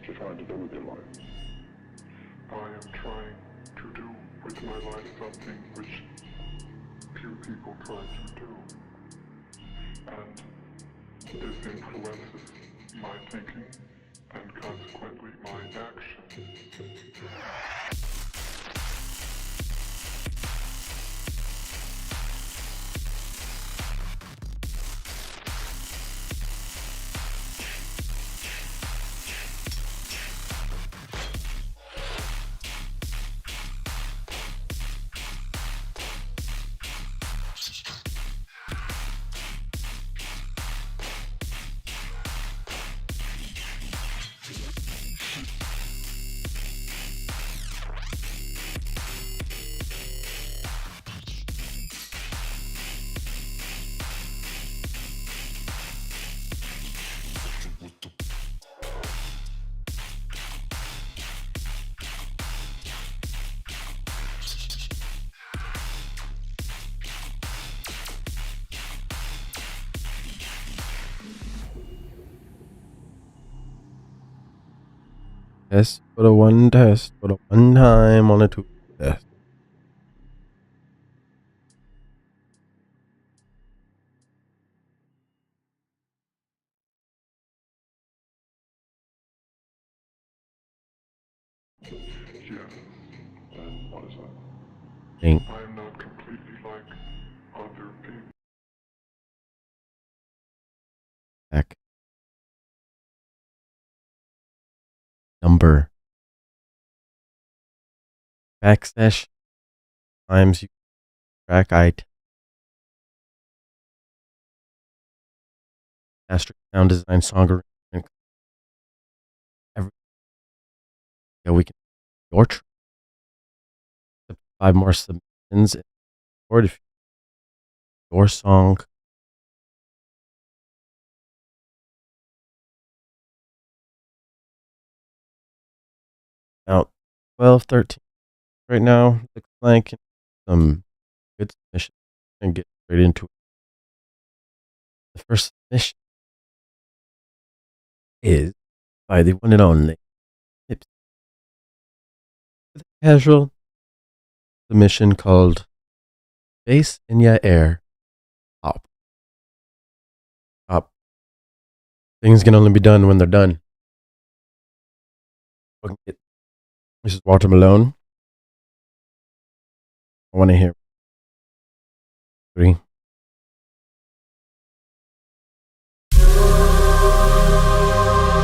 you trying to do with your life? I am trying to do with my life something which few people try to do. And this influences my thinking and consequently my action. Test for the one test for the one time on a two test. Yes, And what is that? Think I am not completely like other people. back. Number. Backslash times you track IT. Master sound design song arrangement. Yeah, we can your 5 more submissions or if your song out 12, 13 right now. Looks like some good submissions and get straight into it. The first submission is by the one and only Hips. With a casual submission called Bass in Ya Air Pop. Pop. Things can only be done when they're done. This is Walter Malone. I want to hear 3.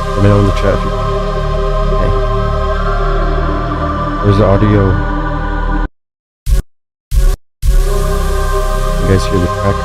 Let me know in the chat if you. Okay. Where's the audio? You guys hear the track?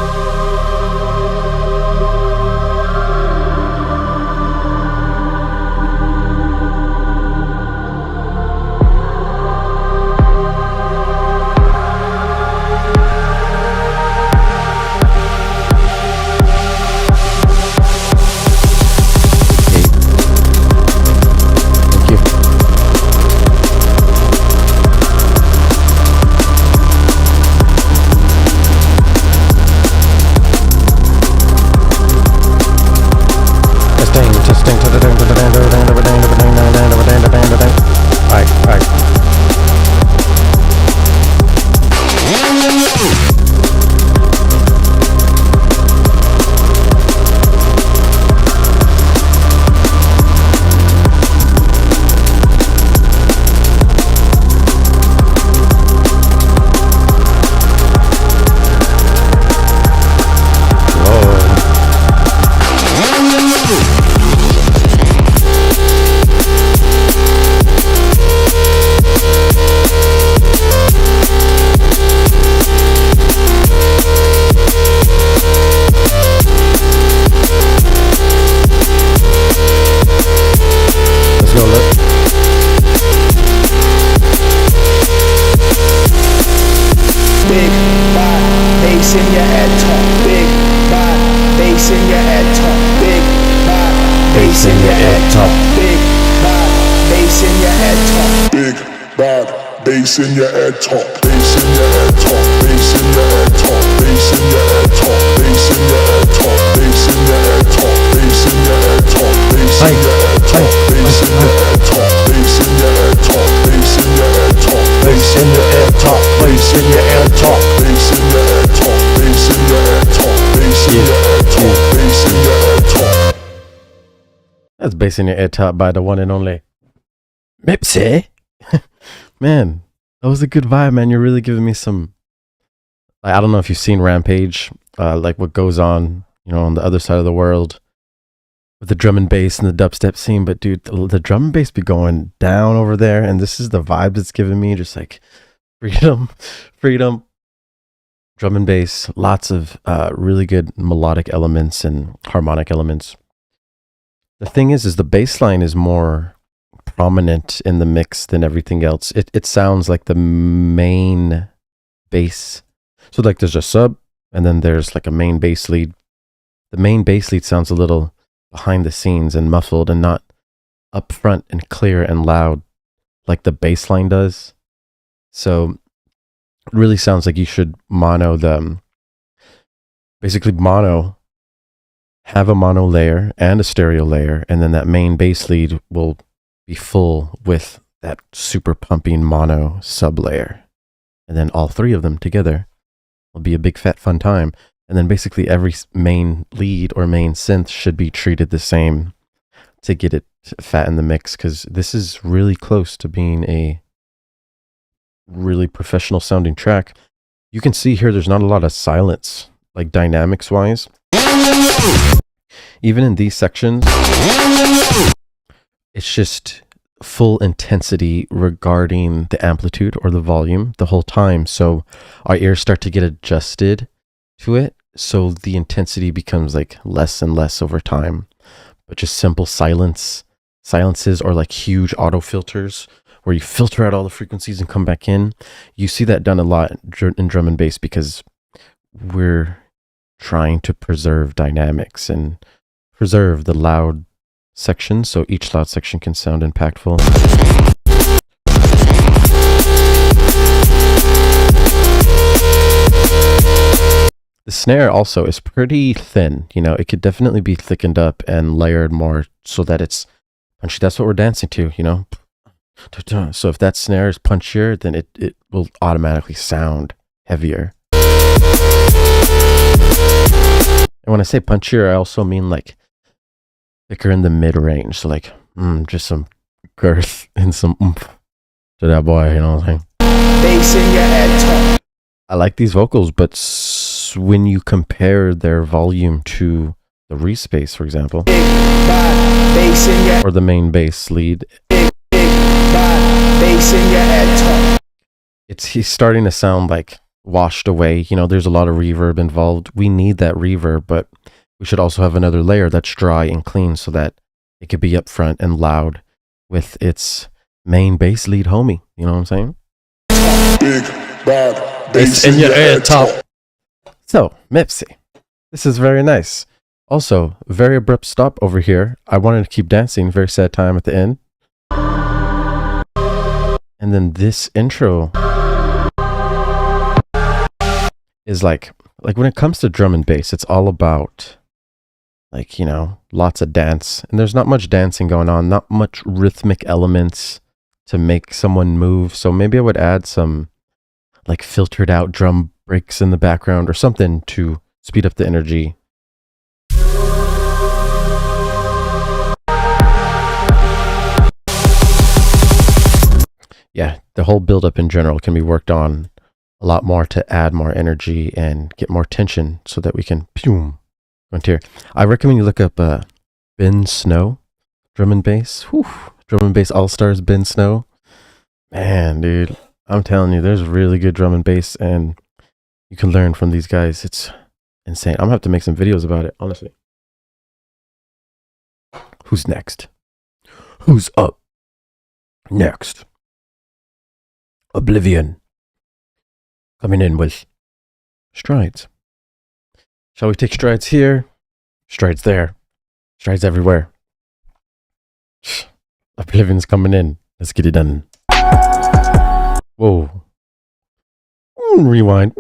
bass in your head, talk big bad bass in your head, talk big bad bass in your head, talk big bad bass in your head, talk Big bad bass in your head talk, bass in your head talk, bass in your head talk, bass in your head talk, bass in your head talk, bass in your head talk, bass in your head talk, bass in your head talk, bass in your head talk, bass in your head talk, bass in your head talk, bass in your head talk, bass in your head talk, bass in your head talk, bass in your head talk, bass in your head talk, bass in your head talk. That's bass in your head top by the one and only Mipsy. Man, that was a good vibe, man. You're really giving me some. I don't know if you've seen Rampage, like what goes on, on the other side of the world with the drum and bass and the dubstep scene. But dude, the drum and bass be going down over there, and this is the vibe it's giving me. Just like freedom, freedom. Drum and bass, lots of really good melodic elements and harmonic elements. The thing is the bass line is more prominent in the mix than everything else. It sounds like the main bass. So like there's a sub and then there's like a main bass lead. The main bass lead sounds a little behind the scenes and muffled and not up front and clear and loud like the bass line does. So it really sounds like you should mono them. Basically have a mono layer and a stereo layer, and then that main bass lead will be full with that super pumping mono sub layer. And then all three of them together will be a big fat fun time. And then basically every main lead or main synth should be treated the same to get it fat in the mix, because this is really close to being a really professional sounding track. You can see here there's not a lot of silence, like dynamics wise. Even in these sections, it's just full intensity regarding the amplitude or the volume the whole time. So our ears start to get adjusted to it. So the intensity becomes like less and less over time. But just simple silences or like huge auto filters where you filter out all the frequencies and come back in. You see that done a lot in drum and bass because we're trying to preserve dynamics and preserve the loud section, so each loud section can sound impactful. The snare also is pretty thin. It could definitely be thickened up and layered more so that it's punchy. That's what we're dancing to, So if that snare is punchier, then it will automatically sound heavier. And when I say punchier, I also mean like thicker in the mid-range. So like, just some girth and some oomph to that boy, you know what I'm saying? Bass in your head talk. I like these vocals, but when you compare their volume to the respace, for example, Bass in your or the main bass lead, bass in your head talk. he's starting to sound like washed away. There's a lot of reverb involved. We need that reverb, but we should also have another layer that's dry and clean so that it could be up front and loud with its main bass lead homie. You know what I'm saying? Big bad bass in your head top. So, Mipsy, this is very nice. Also, very abrupt stop over here. I wanted to keep dancing. Very sad time at the end. And then this intro is like when it comes to drum and bass, it's all about lots of dance, and there's not much dancing going on, not much rhythmic elements to make someone move. So maybe I would add some like filtered out drum breaks in the background or something to speed up the energy. Yeah, the whole build-up in general can be worked on a lot more to add more energy and get more tension so that we can go into here. I recommend you look up Ben Snow, drum and bass. Whew. Drum and bass all-stars Ben Snow. Man, dude, I'm telling you, there's really good drum and bass, and you can learn from these guys. It's insane. I'm gonna have to make some videos about it, honestly. Who's next? Who's up next? Oblivion. Coming in with strides. Shall we take strides here? Strides there. Strides everywhere. Oblivion's coming in. Let's get it done. Whoa. Rewind.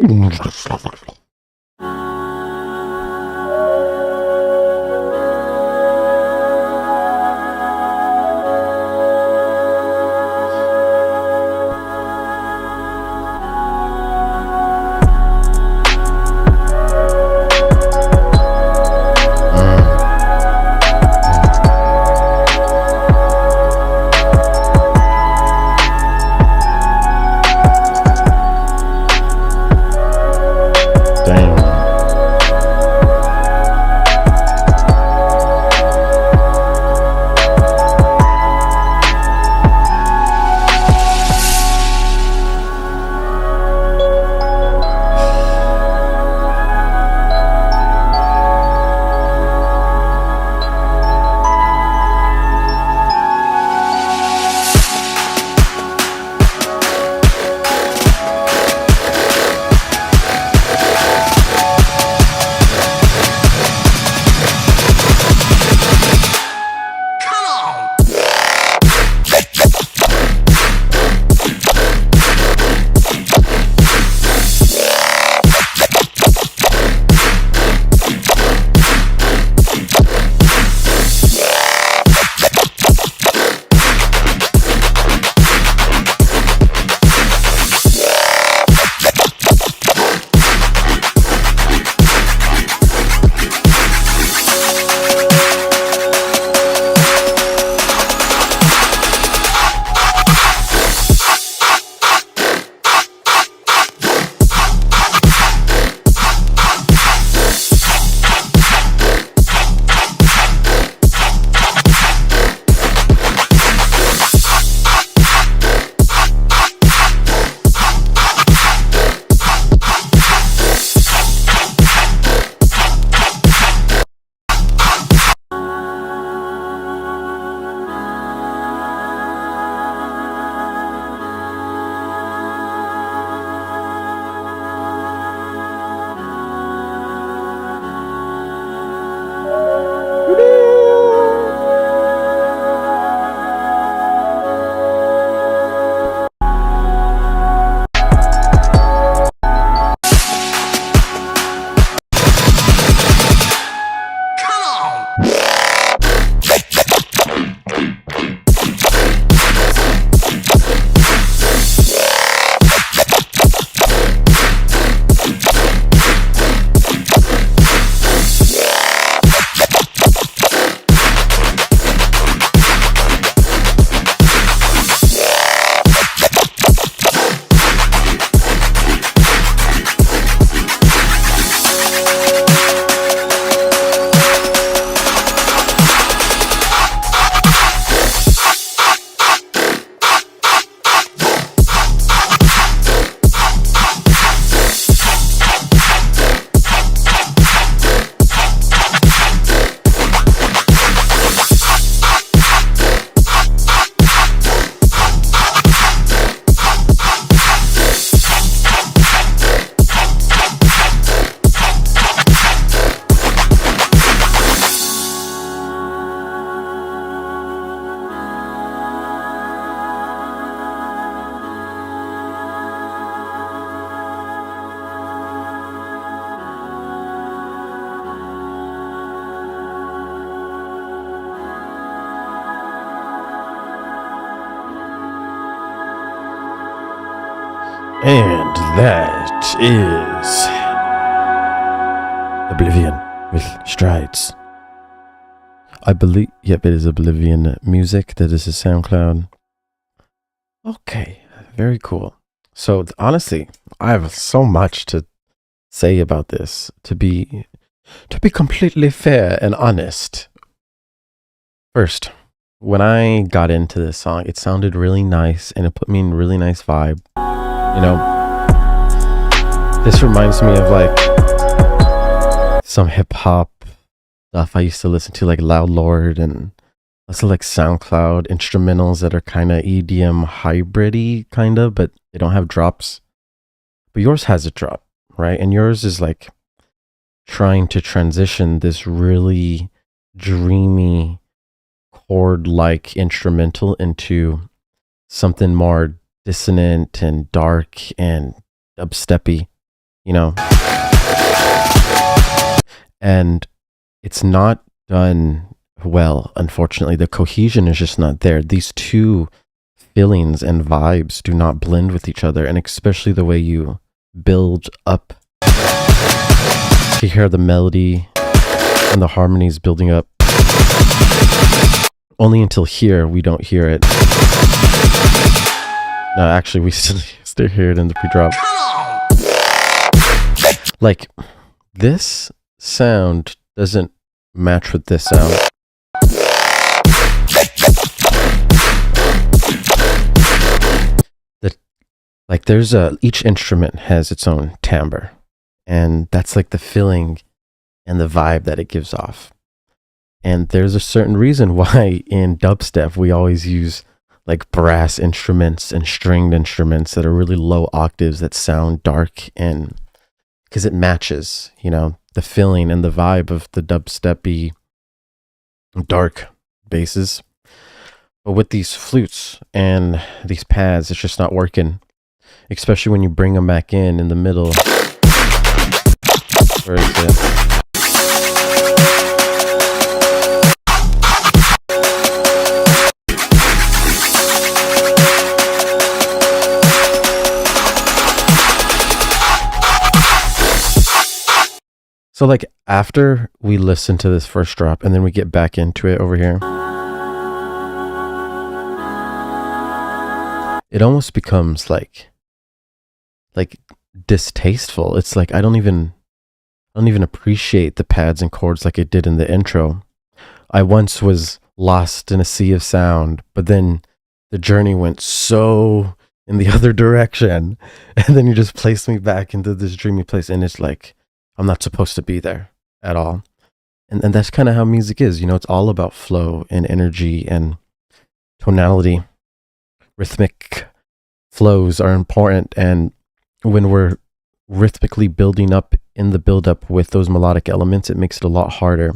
And that is Oblivion with Strides. I believe, yep, it is Oblivion music. That is a SoundCloud. Okay, very cool. So honestly, I have so much to say about this. To be completely fair and honest. First, when I got into this song, it sounded really nice and it put me in really nice vibe. You know, this reminds me of like some hip hop stuff I used to listen to, like Loud Lord, and also like SoundCloud instrumentals that are kind of EDM hybrid-y, kind of, but they don't have drops. But yours has a drop, right? And yours is like trying to transition this really dreamy chord-like instrumental into something more dissonant and dark and dubsteppy, you know. And it's not done well, unfortunately. The cohesion is just not there. These two feelings and vibes do not blend with each other, and especially the way you build up. You hear the melody and the harmonies building up. Only until here we don't hear it. No, actually we still hear it in the pre-drop. Like, this sound doesn't match with this sound. Like, there's each instrument has its own timbre, and that's like the feeling and the vibe that it gives off. And there's a certain reason why in dubstep we always use like brass instruments and stringed instruments that are really low octaves that sound dark, and because it matches, you know, the feeling and the vibe of the dubsteppy dark basses. But with these flutes and these pads, it's just not working. Especially when you bring them back in the middle. Where is it? So like after we listen to this first drop and then we get back into it over here, it almost becomes like distasteful. It's like I don't even appreciate the pads and chords like it did in the intro. I once was lost in a sea of sound, but then the journey went so in the other direction, and then you just placed me back into this dreamy place, and it's like I'm not supposed to be there at all. And that's kind of how music is, you know. It's all about flow and energy and tonality. Rhythmic flows are important, and when we're rhythmically building up in the build-up with those melodic elements, it makes it a lot harder.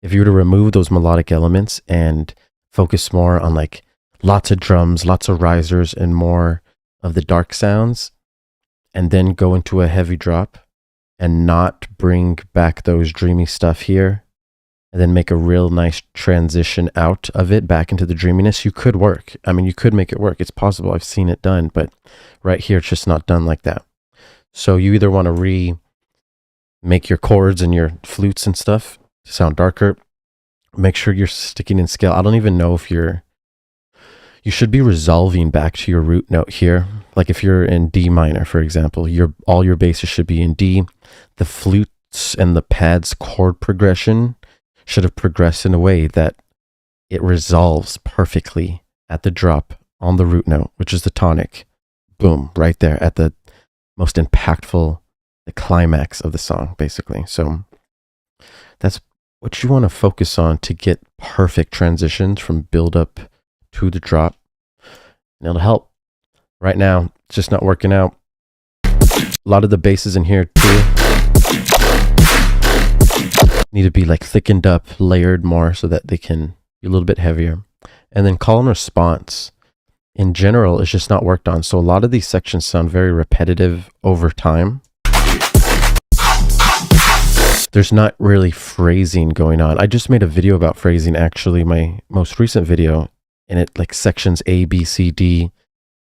If you were to remove those melodic elements and focus more on like lots of drums, lots of risers, and more of the dark sounds, and then go into a heavy drop and not bring back those dreamy stuff here, and then make a real nice transition out of it back into the dreaminess, you could work. I mean, you could make it work. It's possible. I've seen it done, but right here, it's just not done like that. So you either want to make your chords and your flutes and stuff to sound darker. Make sure you're sticking in scale. I don't even know if you should be resolving back to your root note here. Like if you're in D minor, for example, all your basses should be in D. The flutes and the pads chord progression should have progressed in a way that it resolves perfectly at the drop on the root note, which is the tonic. Boom, right there at the most impactful, the climax of the song, basically. So that's what you want to focus on to get perfect transitions from build up to the drop. And it'll help. Right now, it's just not working out. A lot of the basses in here too need to be like thickened up, layered more so that they can be a little bit heavier. And then call and response in general is just not worked on. So a lot of these sections sound very repetitive over time. There's not really phrasing going on. I just made a video about phrasing, actually, my most recent video, and it like sections A, B, C, D,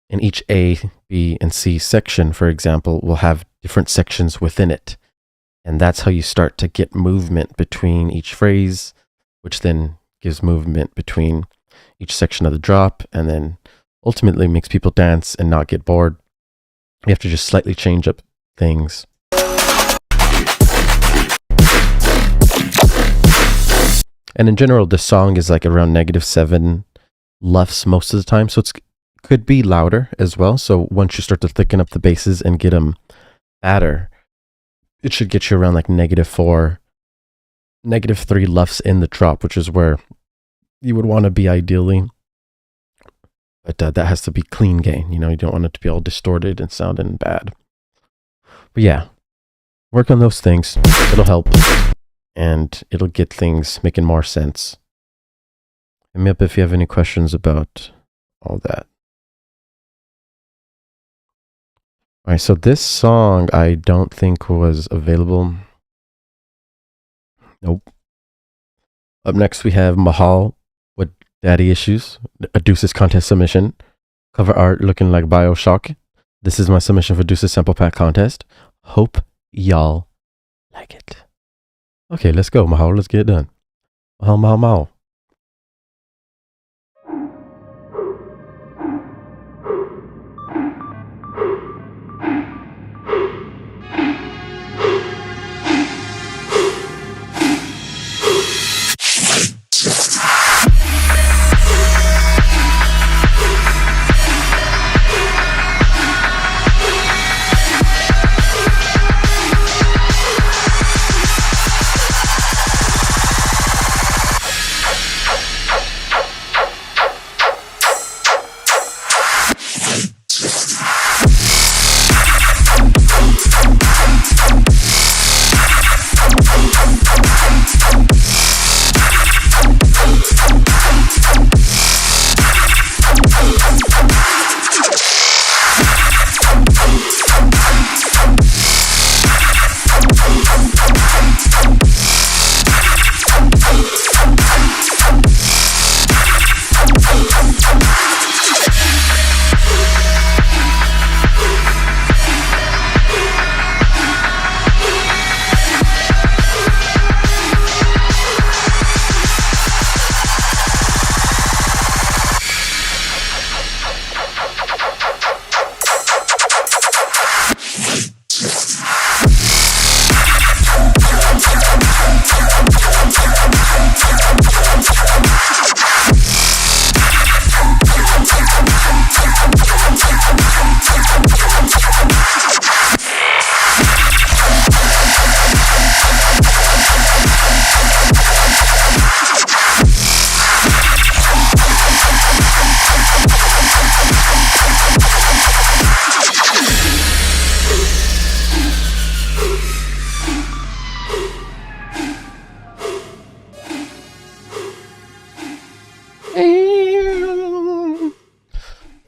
and each A, B, and C section, for example, will have different sections within it. And that's how you start to get movement between each phrase, which then gives movement between each section of the drop, and then ultimately makes people dance and not get bored. You have to just slightly change up things. And in general, the song is like around -7 LUFS most of the time, so it could be louder as well. So once you start to thicken up the basses and get them fatter, it should get you around like -4, -3 LUFS in the drop, which is where you would want to be ideally. But that has to be clean gain. You know, you don't want it to be all distorted and sounding bad. But yeah, work on those things. It'll help. And it'll get things making more sense. Hit me up if you have any questions about all that. All right, so this song I don't think was available. Nope. Up next we have Mahal with Daddy Issues, a Deuces contest submission. Cover art looking like Bioshock. This is my submission for Deuces Sample Pack contest. Hope y'all like it. Okay, let's go, Mahal. Let's get it done. Mahal, Mahal, Mahal.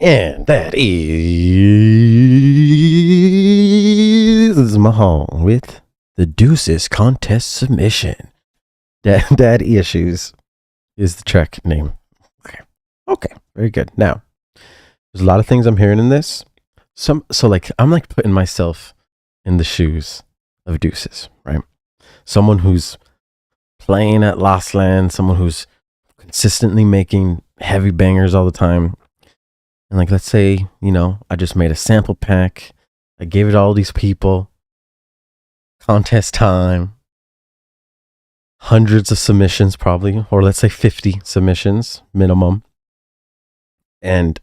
And that is Mahal with the Deuces contest submission. Daddy Issues is the track name. Okay, very good. Now, there's a lot of things I'm hearing in this. So like I'm like putting myself in the shoes of Deuces, right? Someone who's playing at Lost Land, someone who's consistently making heavy bangers all the time. And like, let's say, you know, I just made a sample pack. I gave it to all these people. Contest time. Hundreds of submissions probably, or let's say 50 submissions minimum. And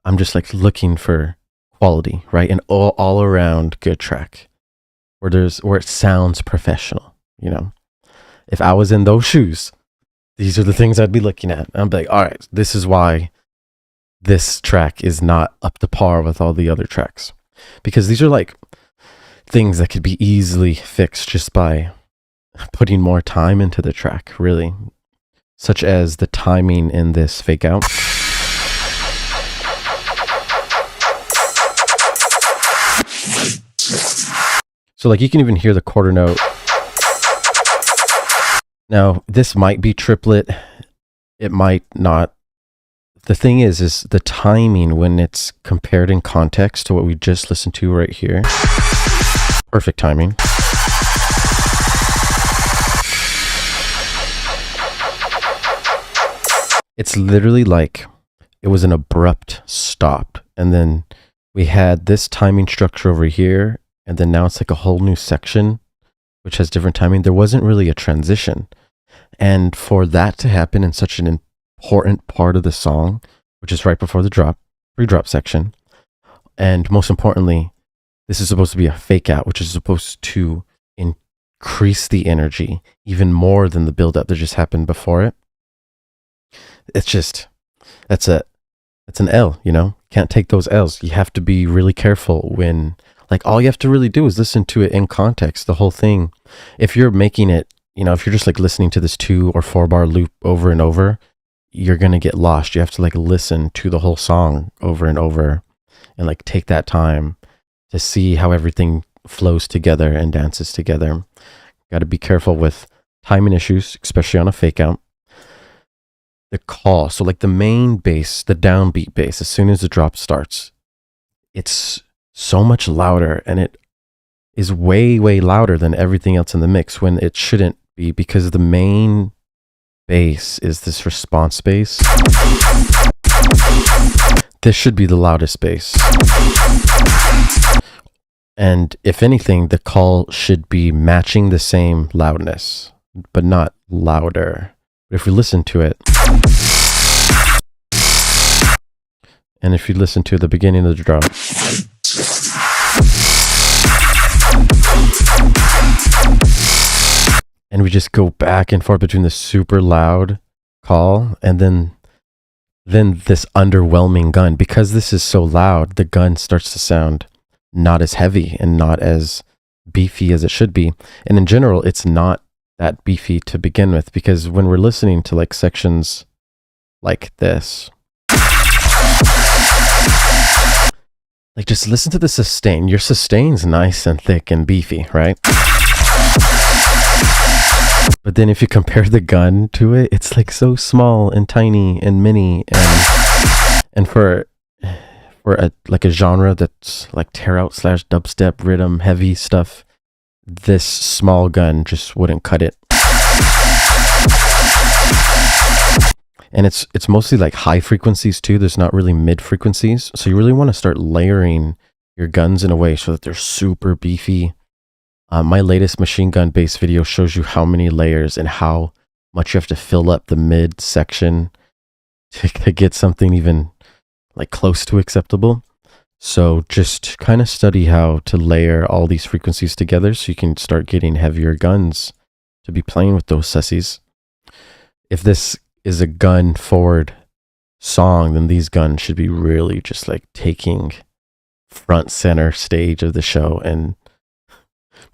I'm just like looking for quality, right? An all around good track where it sounds professional, you know? If I was in those shoes, these are the things I'd be looking at. I'm like, all right, this is why this track is not up to par with all the other tracks, because these are like things that could be easily fixed just by putting more time into the track, really, such as the timing in this fake out. So like you can even hear the quarter note. Now this might be triplet, it might not. The thing is the timing when it's compared in context to what we just listened to right here. Perfect timing. It's literally like it was an abrupt stop. And then we had this timing structure over here. And then now it's like a whole new section, which has different timing. There wasn't really a transition. And for that to happen in such an important part of the song, which is right before the drop, pre-drop section, and most importantly, this is supposed to be a fake out, which is supposed to increase the energy even more than the build-up that just happened before it. It's just, that's an L, you know? Can't take those L's. You have to be really careful when, like, all you have to really do is listen to it in context, the whole thing. If you're making it, you know, if you're just like listening to this 2 or 4 bar loop over and over, you're going to get lost. You have to like listen to the whole song over and over and like take that time to see how everything flows together and dances together. Got to be careful with timing issues, especially on a fake out. The call, so like the main bass, the downbeat bass, as soon as the drop starts, it's so much louder, and it is way, way louder than everything else in the mix when it shouldn't be, because the main bass is this response bass. This should be the loudest bass. And if anything, the call should be matching the same loudness, but not louder. But if we listen to it, and if you listen to the beginning of the drop, and we just go back and forth between the super loud call and then this underwhelming gun, because this is so loud, the gun starts to sound not as heavy and not as beefy as it should be. And in general, it's not that beefy to begin with, because when we're listening to like sections like this, like just listen to the sustain. Your sustain's nice and thick and beefy, right? But then if you compare the gun to it, it's like so small and tiny and mini, and for like a genre that's like tear out / dubstep rhythm heavy stuff, this small gun just wouldn't cut it. And it's mostly like high frequencies too. There's not really mid frequencies. So you really want to start layering your guns in a way so that they're super beefy. My latest machine gun bass video shows you how many layers and how much you have to fill up the mid section to get something even like close to acceptable. So just kind of study how to layer all these frequencies together so you can start getting heavier guns to be playing with those sussies. If this is a gun forward song, then these guns should be really just like taking front center stage of the show and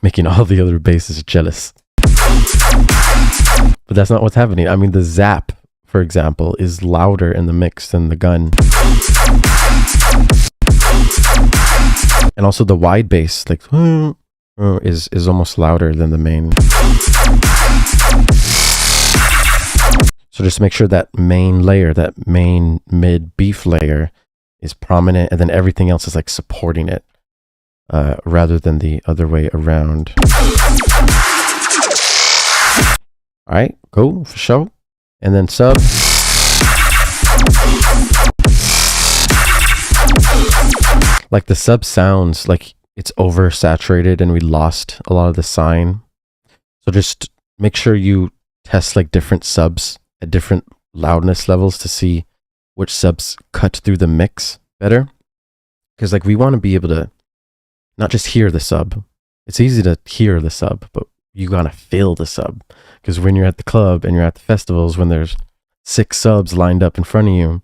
making all the other basses jealous. But that's not what's happening. I mean, the zap, for example, is louder in the mix than the gun. And also the wide bass, like, is almost louder than the main. So just make sure that main layer, that main mid beef layer is prominent, and then everything else is like supporting it, rather than the other way around. All right, cool, for sure. And then sub. Like the sub sounds like it's oversaturated and we lost a lot of the sign. So just make sure you test like different subs at different loudness levels to see which subs cut through the mix better. Because like we want to be able to not just hear the sub. It's easy to hear the sub, but you gotta feel the sub. Because when you're at the club and you're at the festivals, when there's 6 subs lined up in front of you,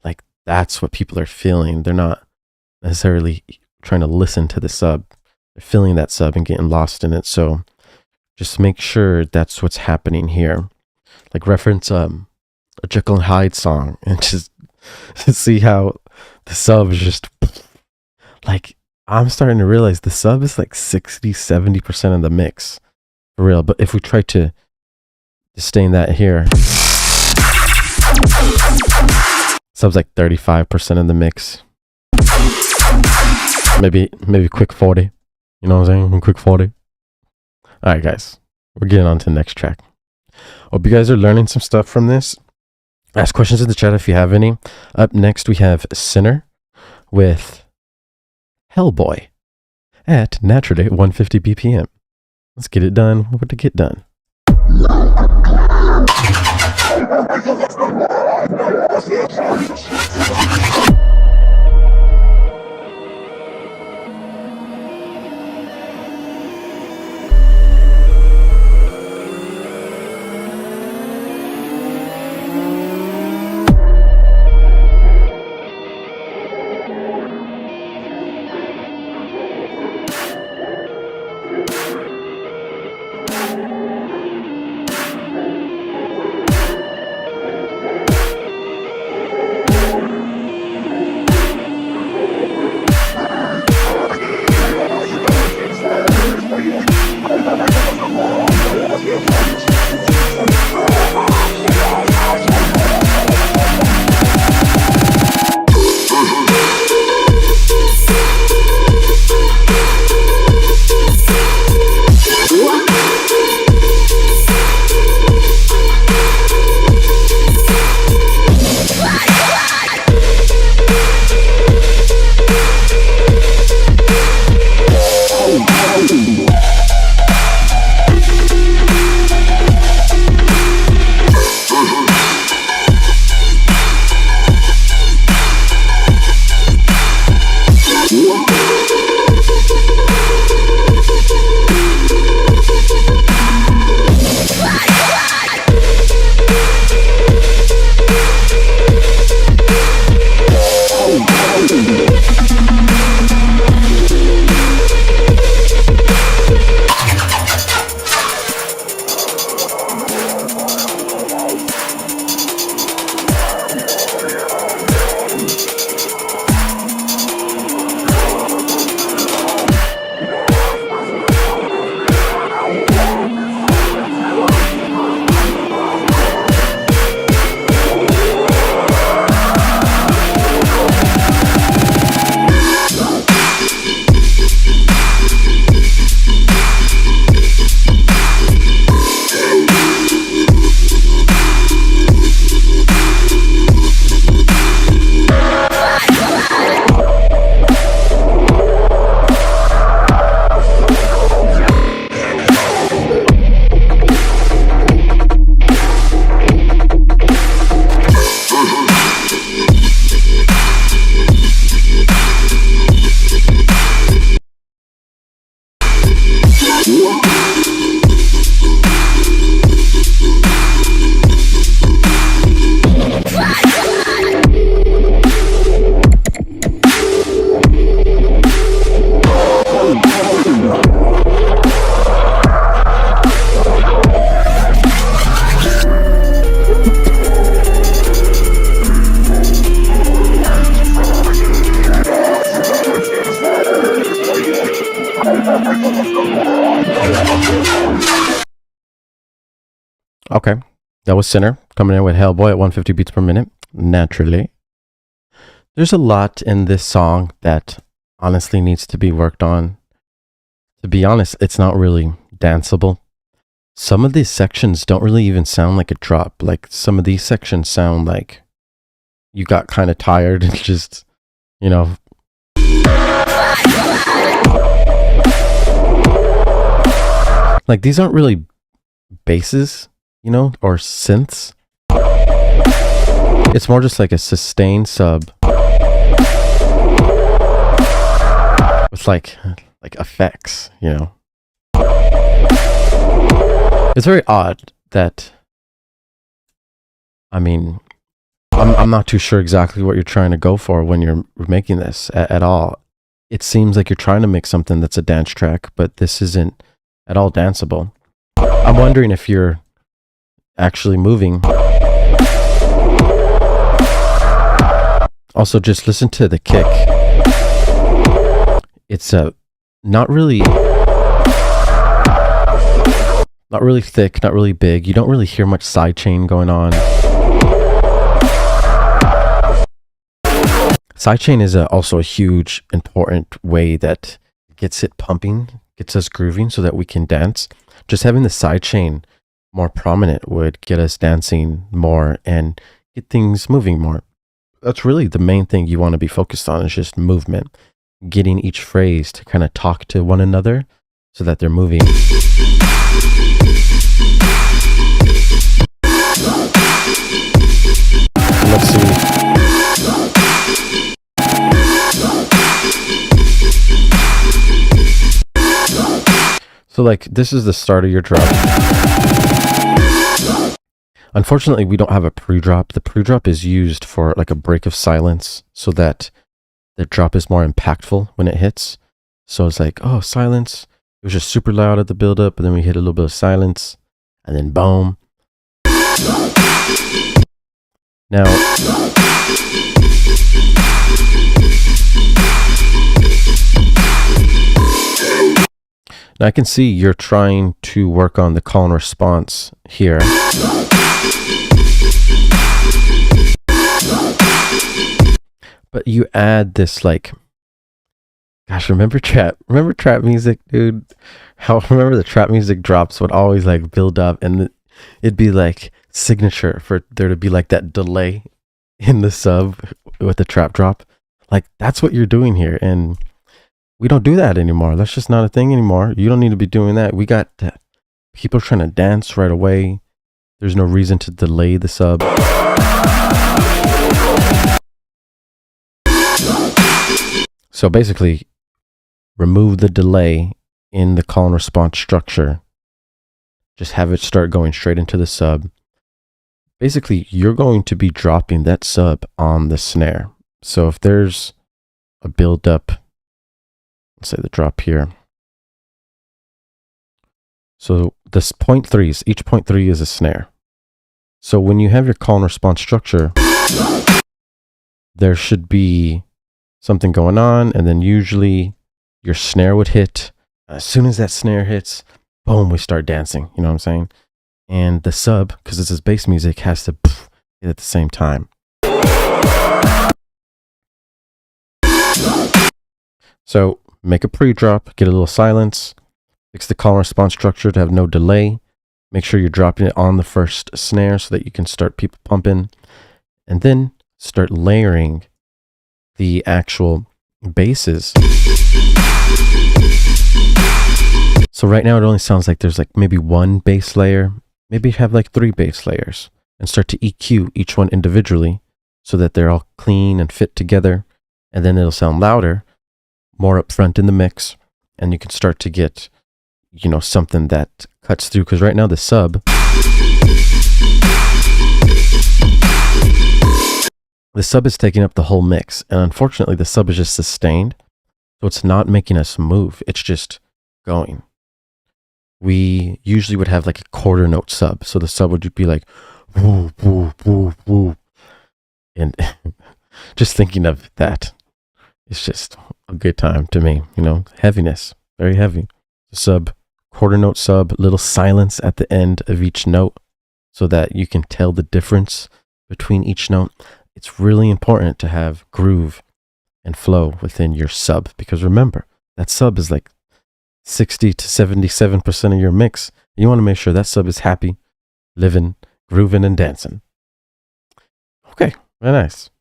like that's what people are feeling. They're not necessarily trying to listen to the sub. They're feeling that sub and getting lost in it. So just make sure that's what's happening here. Like reference a Jekyll and Hyde song and just see how the sub is just like, I'm starting to realize the sub is like 60-70% of the mix for real. But if we try to sustain that here, sub's like 35% of the mix. Maybe quick 40. You know what I'm saying? Quick 40. All right, guys, we're getting on to the next track. Hope you guys are learning some stuff from this. Ask questions in the chat if you have any. Up next, we have Sinner with Hellboy at naturally 150 BPM. Let's get it done. What to get done? Okay, that was Sinner coming in with Hellboy at 150 beats per minute. Naturally, there's a lot in this song that honestly needs to be worked on. To be honest, it's not really danceable. Some of these sections don't really even sound like a drop. Like some of these sections sound like you got kind of tired and just, you know. Like these aren't really basses, you know, or synths. It's more just like a sustained sub with like effects, you know. It's very odd that, I mean, I'm not too sure exactly what you're trying to go for when you're making this at all. It seems like you're trying to make something that's a dance track, but this isn't at all danceable. I'm wondering if you're actually moving. Also, just listen to the kick. It's not really thick, not really big. You don't really hear much sidechain going on. Sidechain is also a huge, important way that gets it pumping, gets us grooving so that we can dance. Just having the sidechain more prominent would get us dancing more and get things moving more. That's really the main thing you want to be focused on, is just movement. Getting each phrase to kind of talk to one another so that they're moving. Let's see. So like this is the start of your drop. Unfortunately, we don't have a pre-drop. The pre-drop is used for like a break of silence so that the drop is more impactful when it hits. So it's like, oh, silence. It was just super loud at the build-up, but then we hit a little bit of silence, and then boom. Now, I can see you're trying to work on the call and response here. But you add this like, gosh, remember trap music, dude? Remember the trap music drops would always like build up, and it'd be like signature for there to be like that delay in the sub with the trap drop. Like that's what you're doing here, and we don't do that anymore. That's just not a thing anymore. You don't need to be doing that. We got people trying to dance right away. There's no reason to delay the sub. So basically, remove the delay in the call and response structure. Just have it start going straight into the sub. Basically, you're going to be dropping that sub on the snare. So if there's a build up. Let's say the drop here. So this 0.3s, each 0.3 is a snare. So when you have your call and response structure, there should be something going on, and then usually your snare would hit. As soon as that snare hits, boom, we start dancing. You know what I'm saying? And the sub, because this is bass music, has to hit at the same time. So make a pre-drop, get a little silence, fix the call and response structure to have no delay. Make sure you're dropping it on the first snare so that you can start people pumping, and then start layering the actual basses. So right now it only sounds like there's like maybe one bass layer. Maybe have like 3 bass layers, and start to EQ each one individually so that they're all clean and fit together, and then it'll sound louder, more up front in the mix, and you can start to get, you know, something that cuts through. Because right now the sub is taking up the whole mix, and unfortunately the sub is just sustained, so it's not making us move, it's just going. We usually would have like a quarter note sub, so the sub would be like woo woo woo woo, and just thinking of that, it's just a good time to me, you know. Heaviness, very heavy. Sub, quarter note sub, little silence at the end of each note so that you can tell the difference between each note. It's really important to have groove and flow within your sub, because remember, that sub is like 60 to 77% of your mix. You want to make sure that sub is happy, living, grooving, and dancing. Okay, very nice.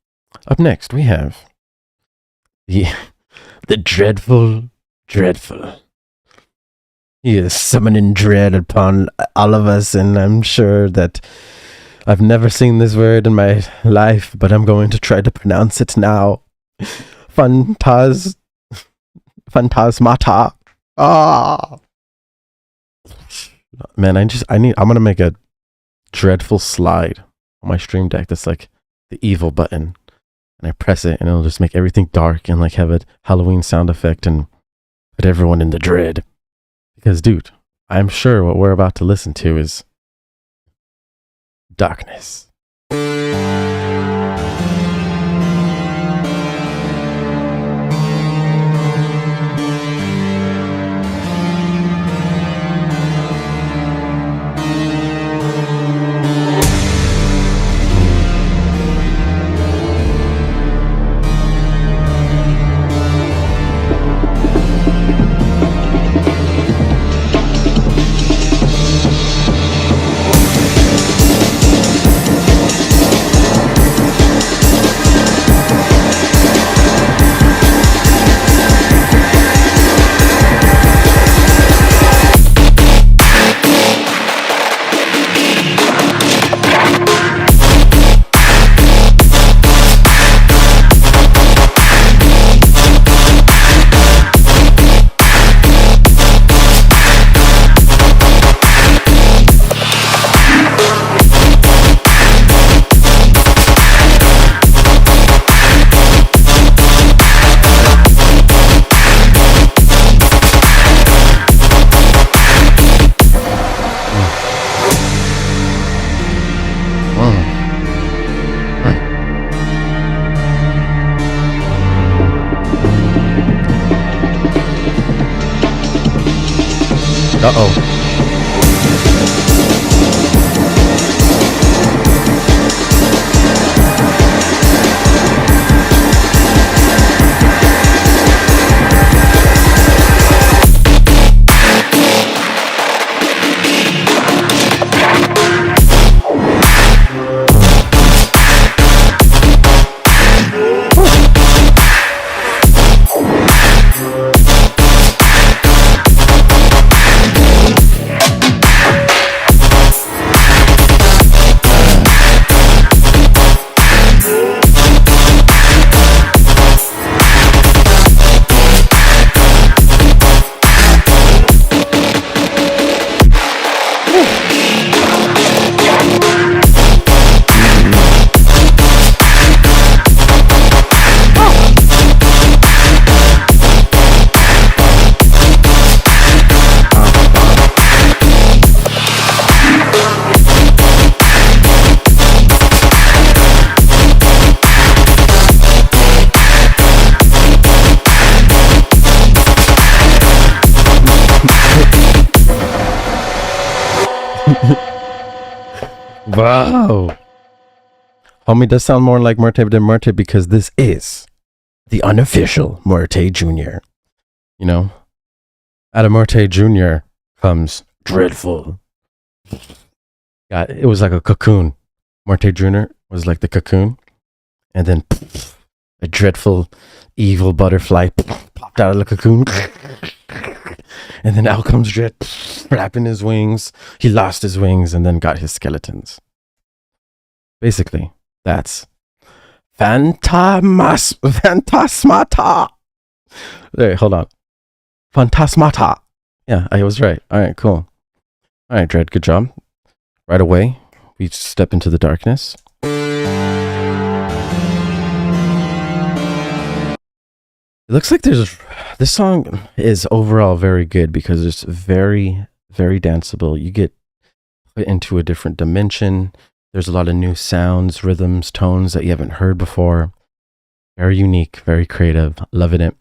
Up next, we have the dreadful. He is summoning dread upon all of us, and I'm sure that I've never seen this word in my life, but I'm going to try to pronounce it now. Phantasmata. Ah, man, I'm gonna make a dreadful slide on my stream deck that's like the evil button, and I press it and it'll just make everything dark and like have a Halloween sound effect and put everyone in the dread. Because dude, I'm sure what we're about to listen to is darkness. Uh-oh. Wow. Homie does sound more like Muerte than Muerte because this is the unofficial Muerte Jr. You know? Out of Muerte Jr. comes Dreadful. God, it was like a cocoon. Muerte Jr. was like the cocoon. And then a dreadful, evil butterfly popped out of the cocoon. And then out comes Dread, flapping his wings. He lost his wings and then got his skeletons. Basically, that's Phantasmata. Wait, hold on. Phantasmata. Yeah, I was right. All right, cool. All right, Dread, good job. Right away, we step into the darkness. It looks like this song is overall very good because it's very, very danceable. You get put into a different dimension. There's a lot of new sounds, rhythms, tones that you haven't heard before. Very unique, very creative, loving it.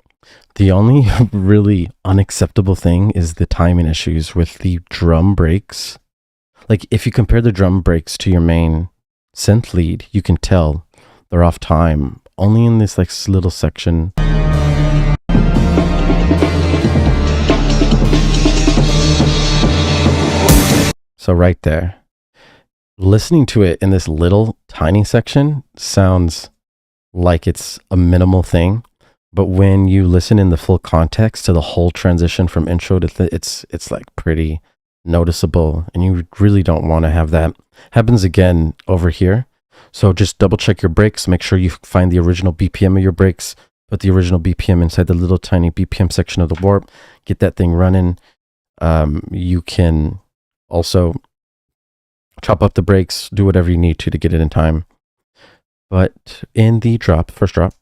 The only really unacceptable thing is the timing issues with the drum breaks. Like if you compare the drum breaks to your main synth lead, you can tell they're off time. Only in this like little section. So right there, listening to it in this little tiny section sounds like it's a minimal thing, but when you listen in the full context to the whole transition from intro to it's like pretty noticeable, and you really don't want to have that happens again over here. So just double check your breaks, make sure you find the original BPM of your breaks, put the original BPM inside the little tiny BPM section of the warp, get that thing running. You can also chop up the breaks, do whatever you need to get it in time. But in the drop, first drop,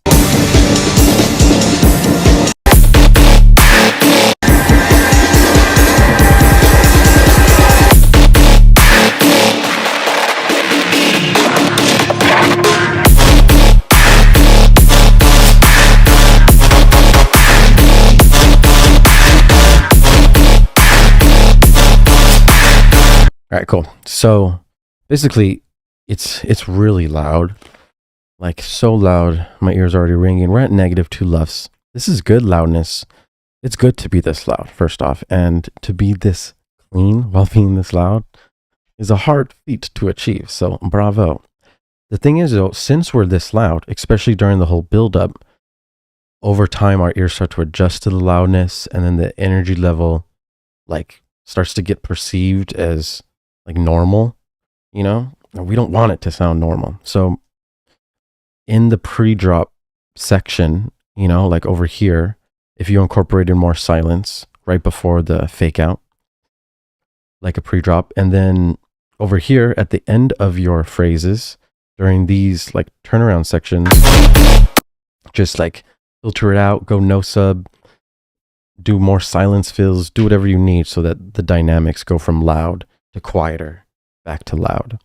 all right, cool. So basically, it's really loud, like so loud. My ears are already ringing. We're at -2 LUFS. This is good loudness. It's good to be this loud, first off, and to be this clean while being this loud is a hard feat to achieve. So bravo. The thing is, though, since we're this loud, especially during the whole build-up, over time our ears start to adjust to the loudness, and then the energy level like starts to get perceived as like normal, you know, and we don't want it to sound normal. So in the pre-drop section, you know, like over here, if you incorporated more silence right before the fake out, like a pre-drop, and then over here at the end of your phrases during these like turnaround sections, just like filter it out, go no sub, do more silence fills, do whatever you need so that the dynamics go from loud to quieter, back to loud,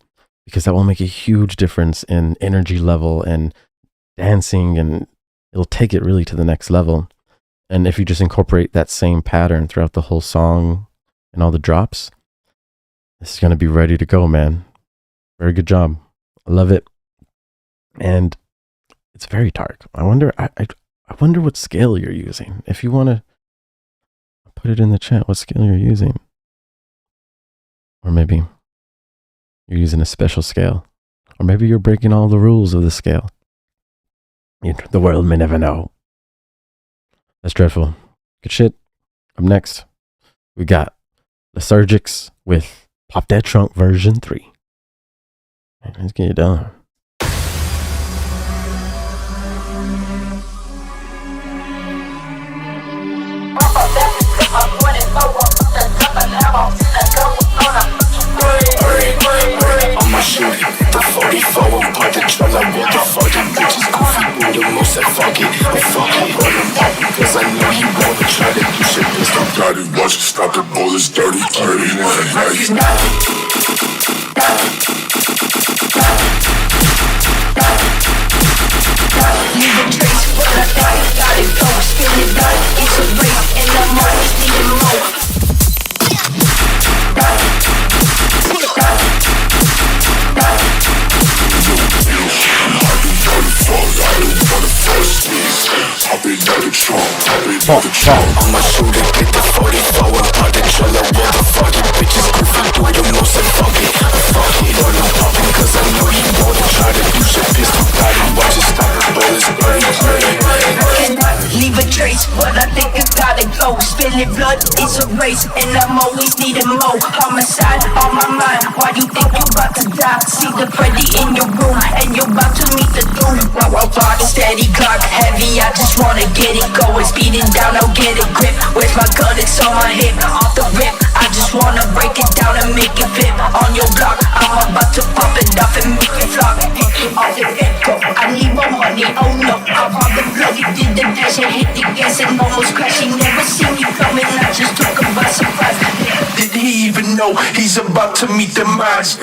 because that will make a huge difference in energy level and dancing, and it'll take it really to the next level. And if you just incorporate that same pattern throughout the whole song and all the drops, this is going to be ready to go, man. Very good job. I love it. And it's very dark. I wonder what scale you're using. If you want to put it in the chat, what scale you're using. Or maybe you're using a special scale. Or maybe you're breaking all the rules of the scale. The world may never know. That's dreadful. Good shit. Up next, we got Lethargics with Pop That Trunk version 3. Let's get it done. I'ma shoot the 44 and pop the trunk like what the fucking bitches goofy with the most that fuck it, run him pop because I know he wanna try to do shit. Pistol got it, watch it, stop the bullets, dirty, Leave a trace for the fight, got it, go, spin it back, it's a race, and the money's needing more. I'ma shoot it, get the 44 and pop the trailer. What the fuck, you bitches goofy, do the most and fuck it. Fuck it, but I'm popping cause I know you wanna try to use your pistol. Got it, watch it stop the bullets, Cannot leave a trace, but I think I gotta go. Spilling blood, it's a race, and I'm always needing more. Homicide on my mind, why you think you about to die? See the Freddy in your room, and you're about to meet the doom. Wow, steady clock, heavy, I just wanna get it going. Speeding down, I'll get a grip. Where's my gun? It's on my hip, off the rip. I just wanna break it down and make it fit on your block. I'm about to pop it off and make it flop. Off the rip, go. I need more money, oh no. I'm on the block, it did the dash and hit the gas and almost crashing. Never seen me coming, I just took him by surprise. Did he even know he's about to meet the minds?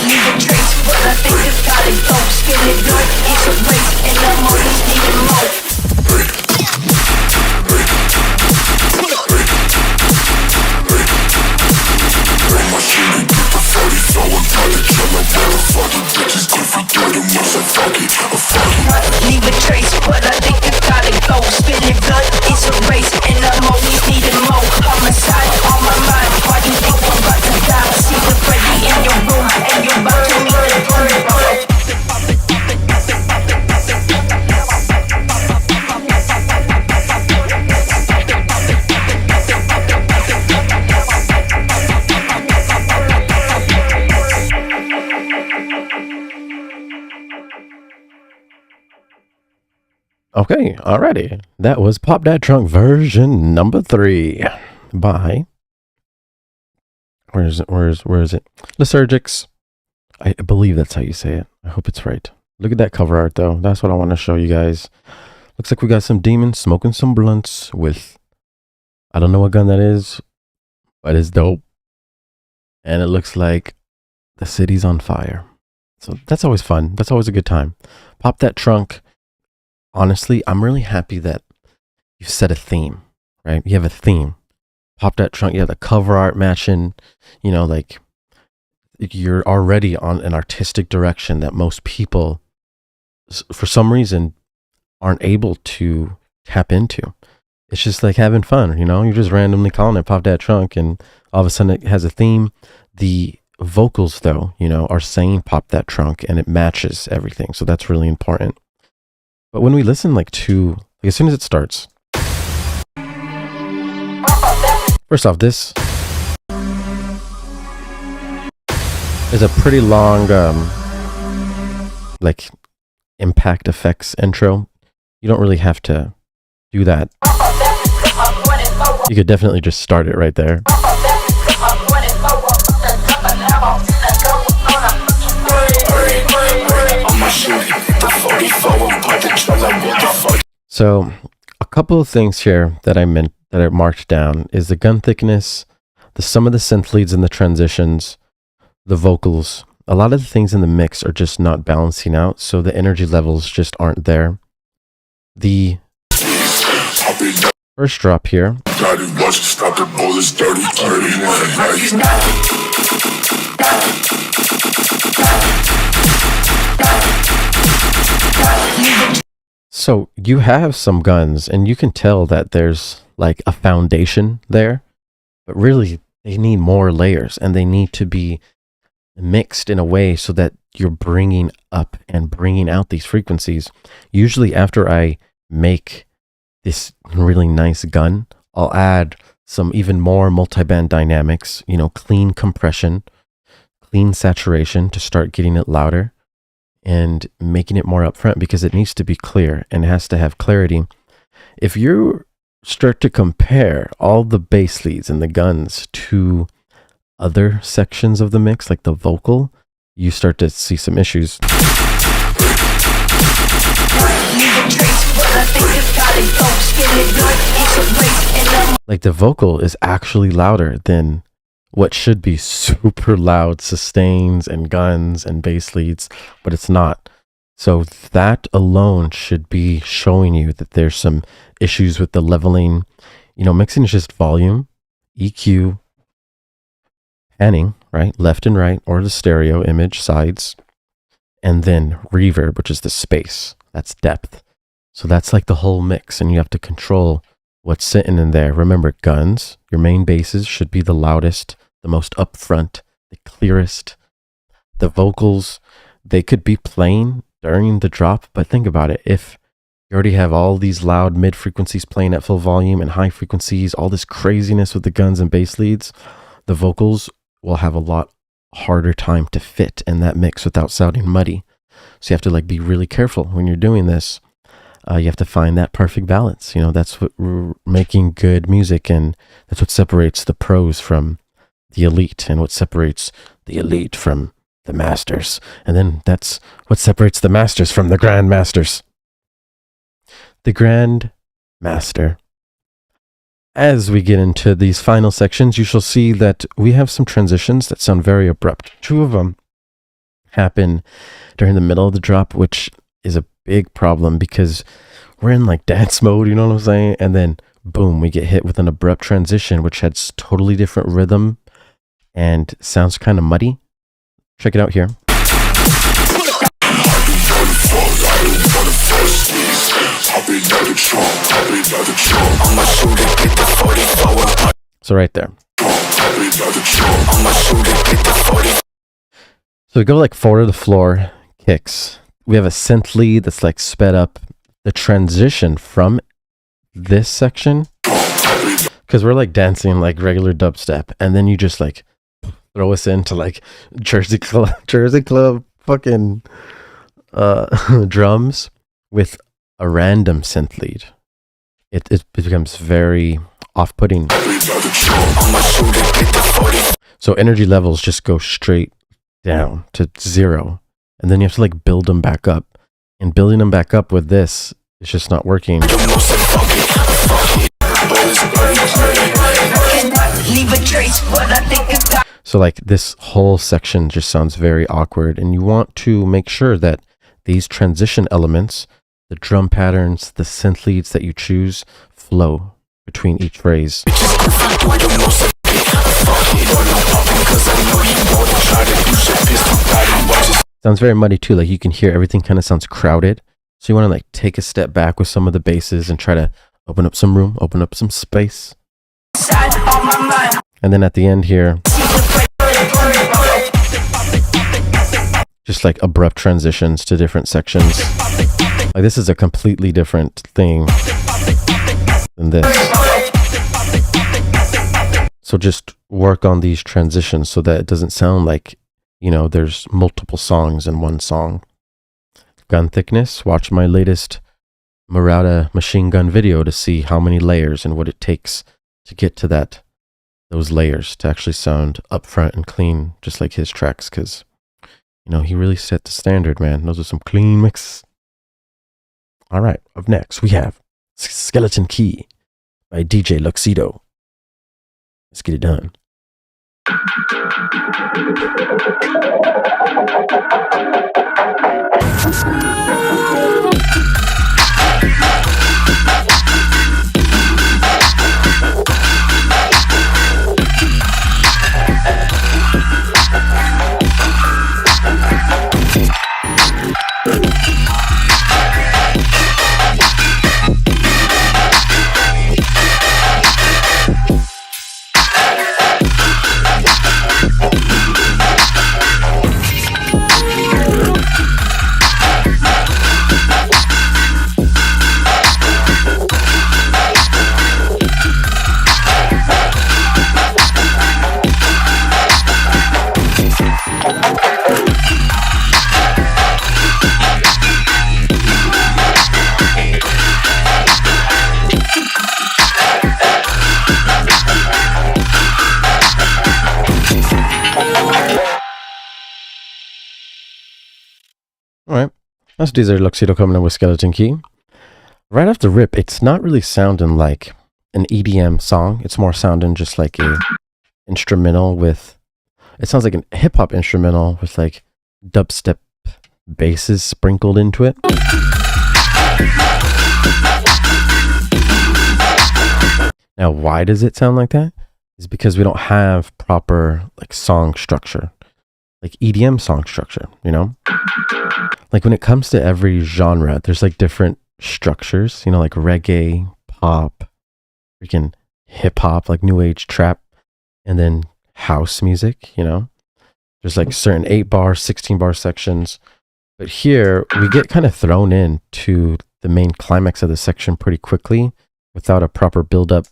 Leave a trace, but I think it's gotta go. Spilling blood, it's a race, and I'm always needing more. Leave a trace, but I think it's gotta go. Spilling blood, it's a race, and I'm always needing more. Homicide on my mind, why you think I'm about to die? See the Freddy in your room, and you're about to meet the doom. Okay, alrighty. That was Pop That Trunk version number 3 by where is it? Lysergics. I believe that's how you say it. I hope it's right. Look at that cover art though. That's what I want to show you guys. Looks like we got some demons smoking some blunts with, I don't know what gun that is, but it's dope. And it looks like the city's on fire. So that's always fun. That's always a good time. Pop That Trunk. Honestly, I'm really happy that you set a theme, right? You have a theme. Pop That Trunk. You have the cover art matching, you know, like you're already on an artistic direction that most people, for some reason, aren't able to tap into. It's just like having fun, you know? You're just randomly calling it Pop That Trunk and all of a sudden it has a theme. The vocals, though, you know, are saying Pop That Trunk and it matches everything. So that's really important. But when we listen as soon as it starts, first off, this is a pretty long, like impact effects intro. You don't really have to do that. You could definitely just start it right there. So a couple of things here that I marked down is the gun thickness, some of the synth leads and the transitions, the vocals. A lot of the things in the mix are just not balancing out, so the energy levels just aren't there. The first drop here. So you have some guns and you can tell that there's like a foundation there, but really they need more layers and they need to be mixed in a way so that you're bringing up and bringing out these frequencies. Usually after I make this really nice gun, I'll add some even more multiband dynamics, you know, clean compression, clean saturation to start getting it louder and making it more upfront because it needs to be clear and it has to have clarity. If you start to compare all the bass leads and the guns to other sections of the mix, like the vocal, you start to see some issues. Like the vocal is actually louder than what should be super loud sustains and guns and bass leads, but it's not. So that alone should be showing you that there's some issues with the leveling. You know, mixing is just volume, EQ, panning, right? Left and right, or the stereo image sides. And then reverb, which is the space. That's depth. So that's like the whole mix, and you have to control what's sitting in there. Remember, guns, your main basses should be the loudest, the most upfront, the clearest. The vocals, they could be playing during the drop, but think about it. If you already have all these loud mid frequencies playing at full volume and high frequencies, all this craziness with the guns and bass leads, the vocals will have a lot harder time to fit in that mix without sounding muddy. So you have to like be really careful when you're doing this. You have to find that perfect balance. You know, that's what making good music, and that's what separates the pros from the elite, and what separates the elite from the masters. And then that's what separates the masters from the grand masters. The grand master. As we get into these final sections, you shall see that we have some transitions that sound very abrupt. 2 of them happen during the middle of the drop, which is a big problem because we're in like dance mode, you know what I'm saying? And then boom, we get hit with an abrupt transition, which has totally different rhythm and sounds kind of muddy. Check it out here. So right there. So we go like 4 to the floor kicks. We have a synth lead that's like sped up. The transition from this section, because we're like dancing like regular dubstep, and then you just like throw us into like Jersey Club fucking drums with a random synth lead. It becomes very off-putting. So energy levels just go straight down to 0, and then you have to like build them back up. And building them back up with this is just not working. So like this whole section just sounds very awkward, and you want to make sure that these transition elements, the drum patterns, the synth leads that you choose flow between each phrase. Sounds very muddy too, like you can hear everything kind of sounds crowded. So you want to like take a step back with some of the basses and try to open up some room, open up some space. And then at the end here, just like abrupt transitions to different sections. Like this is a completely different thing than this. So just work on these transitions so that it doesn't sound like, you know, there's multiple songs in one song. Gun thickness, watch my latest Murata machine gun video to see how many layers and what it takes to get to those layers to actually sound upfront and clean, just like his tracks, because, you know, he really set the standard, man. Those are some clean mix. All right, up next, we have Skeleton Key by DJ Luxido. Let's get it done. Alright, that's DJ Luxido coming in with Skeleton Key. Right off the rip, it's not really sounding like an EDM song. It's more sounding just like a instrumental with, it sounds like a hip-hop instrumental with like dubstep basses sprinkled into it. Now, why does it sound like that? is because we don't have proper like song structure, like EDM song structure, you know? Like when it comes to every genre, there's like different structures, you know, like reggae, pop, freaking hip hop, like new age trap, and then house music, you know? There's like certain 8-bar, 16-bar sections. But here we get kind of thrown into the main climax of the section pretty quickly without a proper build up.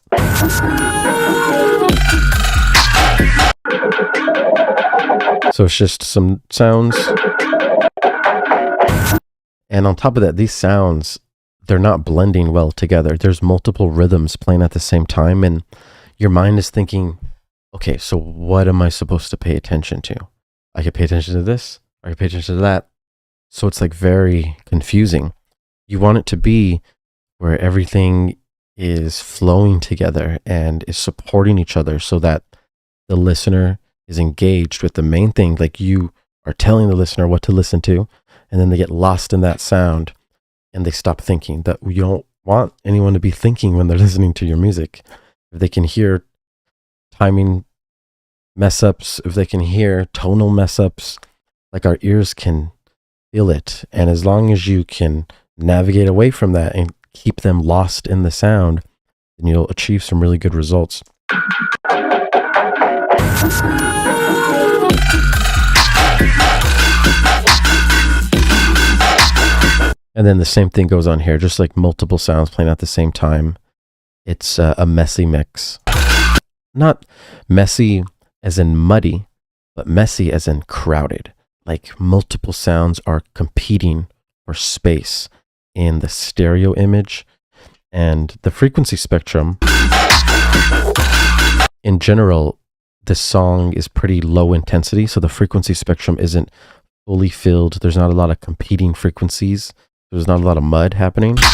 So it's just some sounds. And on top of that, these sounds, they're not blending well together. There's multiple rhythms playing at the same time, and your mind is thinking, okay, so what am I supposed to pay attention to? I could pay attention to this, or I could pay attention to that. So it's like very confusing. You want it to be where everything is flowing together and is supporting each other so that the listener is engaged with the main thing. Like you are telling the listener what to listen to, and then they get lost in that sound and they stop thinking. That you don't want anyone to be thinking when they're listening to your music. If they can hear timing mess ups, if they can hear tonal mess ups, like our ears can feel it. And as long as you can navigate away from that and keep them lost in the sound, then you'll achieve some really good results. And then the same thing goes on here, just like multiple sounds playing at the same time. It's a messy mix. Not messy as in muddy, but messy as in crowded. Like multiple sounds are competing for space in the stereo image. And the frequency spectrum, in general, this song is pretty low intensity. So the frequency spectrum isn't fully filled. There's not a lot of competing frequencies. There's not a lot of mud happening. But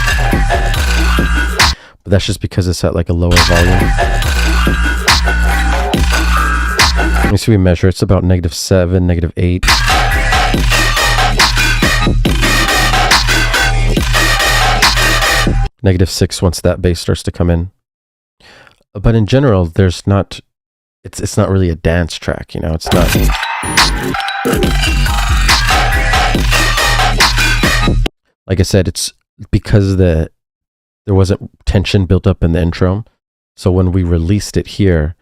that's just because it's at like a lower volume. Let me see, we measure. It's about -7, -8. -6 once that bass starts to come in. But in general, there's not, it's not really a dance track, you know, it's not. Like I said, it's because there wasn't tension built up in the intro. So when we released it here,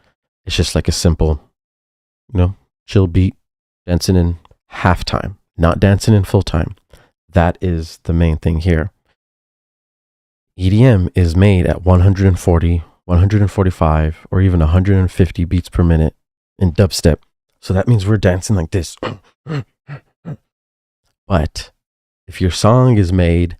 it's just like a simple, you know, chill beat, dancing in halftime, not dancing in full time. That is the main thing here. EDM is made at 140, 145, or even 150 beats per minute in dubstep. So that means we're dancing like this. But if your song is made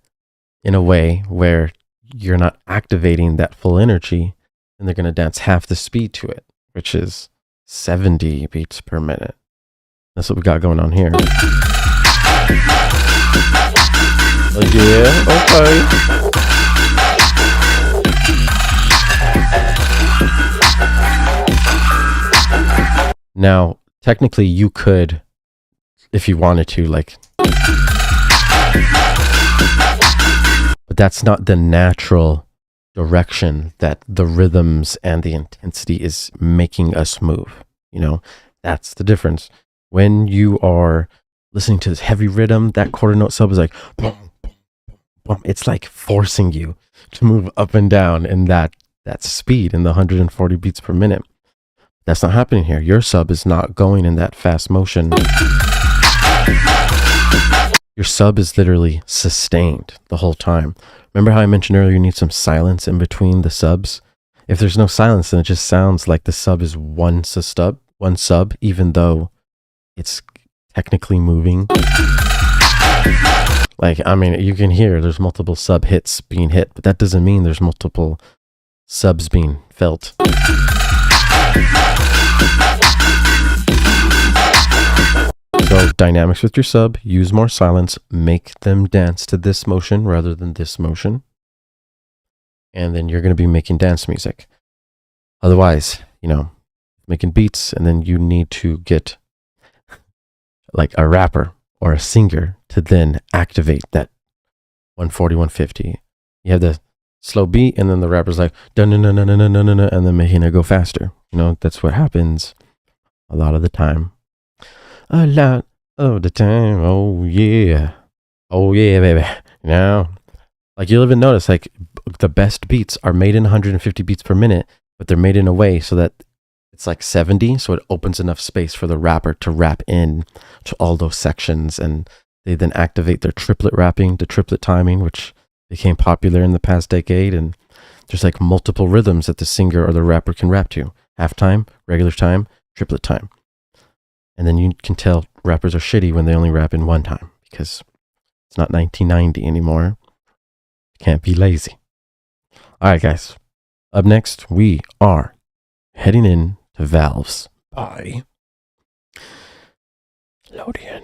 in a way where you're not activating that full energy, then they're going to dance half the speed to it, which is 70 beats per minute. That's what we got going on here. Yeah, okay. Now, technically you could, if you wanted to, like, but that's not the natural direction that the rhythms and the intensity is making us move. You know, that's the difference. When you are listening to this heavy rhythm, that quarter note sub is like, boom, boom, boom, boom. It's like forcing you to move up and down in that speed in the 140 beats per minute. That's not happening here. Your sub is not going in that fast motion. Your sub is literally sustained the whole time. Remember how I mentioned earlier you need some silence in between the subs? If there's no silence, then it just sounds like the sub is one sub, even though it's technically moving. Like, I mean, you can hear there's multiple sub hits being hit, but that doesn't mean there's multiple subs being felt. So dynamics with your sub, use more silence, make them dance to this motion rather than this motion. And then you're going to be making dance music. Otherwise, you know, making beats, and then you need to get like a rapper or a singer to then activate that 140, 150. You have the slow beat, and then the rapper's like dun dun dun dun dun dun dun, and then making it go faster. You know, that's what happens a lot of the time. A lot of the time. Oh yeah, baby. Now, like you'll even notice, like the best beats are made in 150 beats per minute, but they're made in a way so that it's like 70, so it opens enough space for the rapper to rap in to all those sections, and they then activate their triplet rapping, the triplet timing, which became popular in the past decade. And there's like multiple rhythms that the singer or the rapper can rap to: halftime, regular time, triplet time. And then you can tell rappers are shitty when they only rap in one time, because it's not 1990 anymore. Can't be lazy. All right, guys. Up next, we are heading in to Valves by Lodian.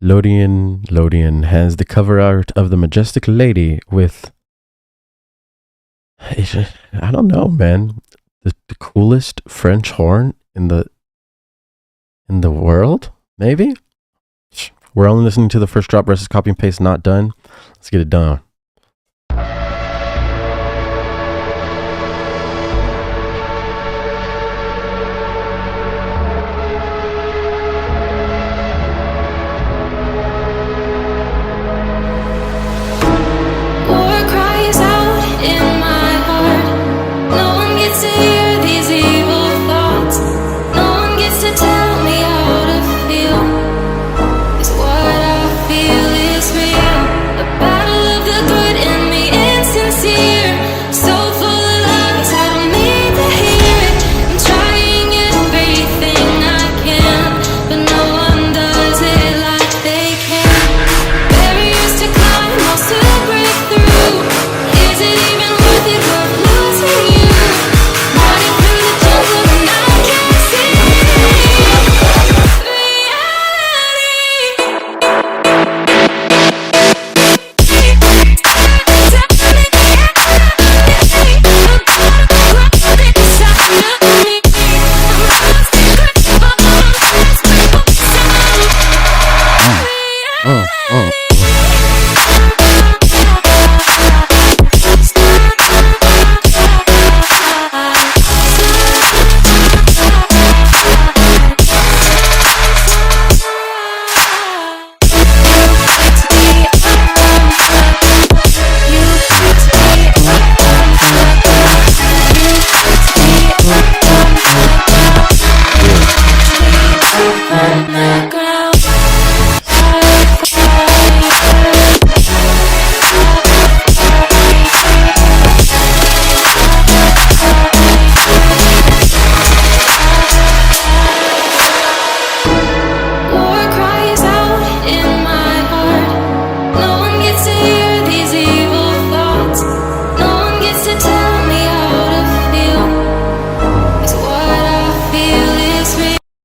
Lodian has the cover art of the majestic lady with, I don't know, man, the coolest French horn in the world, maybe? We're only listening to the first drop versus copy and paste, not done. Let's get it done.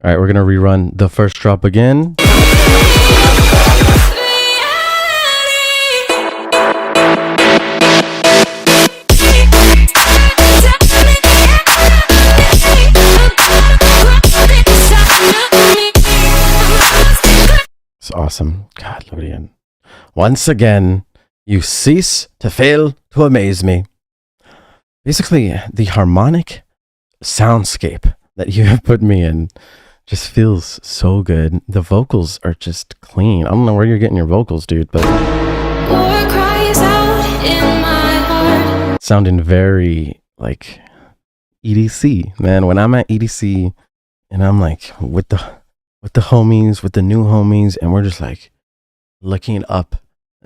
All right, we're going to rerun the first drop again. It's awesome. God, Lodian. Once again, you cease to fail to amaze me. Basically, the harmonic soundscape that you have put me in just feels so good. The vocals are just clean. I don't know where you're getting your vocals, dude, but war cries out in my heart. Sounding very like EDC, man. When I'm at EDC and I'm like with the homies, with the new homies, and we're just like looking up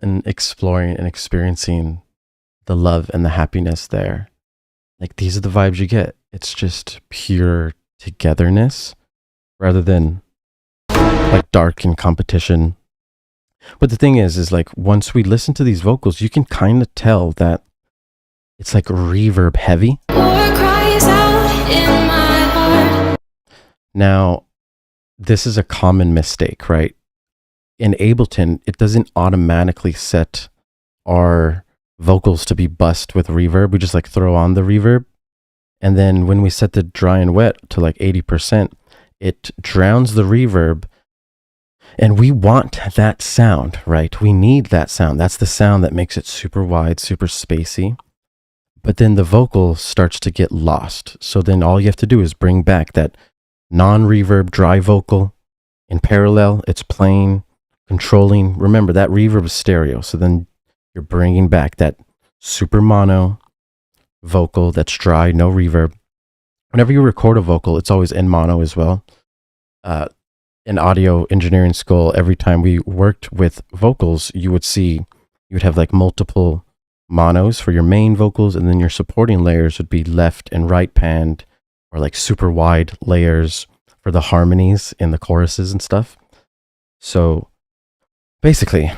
and exploring and experiencing the love and the happiness there. Like, these are the vibes you get. It's just pure togetherness rather than like dark and competition. But the thing is like, once we listen to these vocals, you can kind of tell that it's like reverb heavy. Now, this is a common mistake, right? In Ableton, it doesn't automatically set our vocals to be bussed with reverb. We just like throw on the reverb. And then when we set the dry and wet to like 80%, it drowns the reverb And we want that sound, right? We need that sound. That's the sound that makes it super wide, super spacey. But then the vocal starts to get lost. So then all you have to do is bring back that non-reverb dry vocal. In parallel, it's playing, controlling. Remember, that reverb is stereo. So then you're bringing back that super mono vocal that's dry, no reverb. Whenever you record a vocal, it's always in mono as well. In audio engineering school, every time we worked with vocals, you would have like multiple monos for your main vocals, and then your supporting layers would be left and right panned, or like super wide layers for the harmonies in the choruses and stuff. So basically,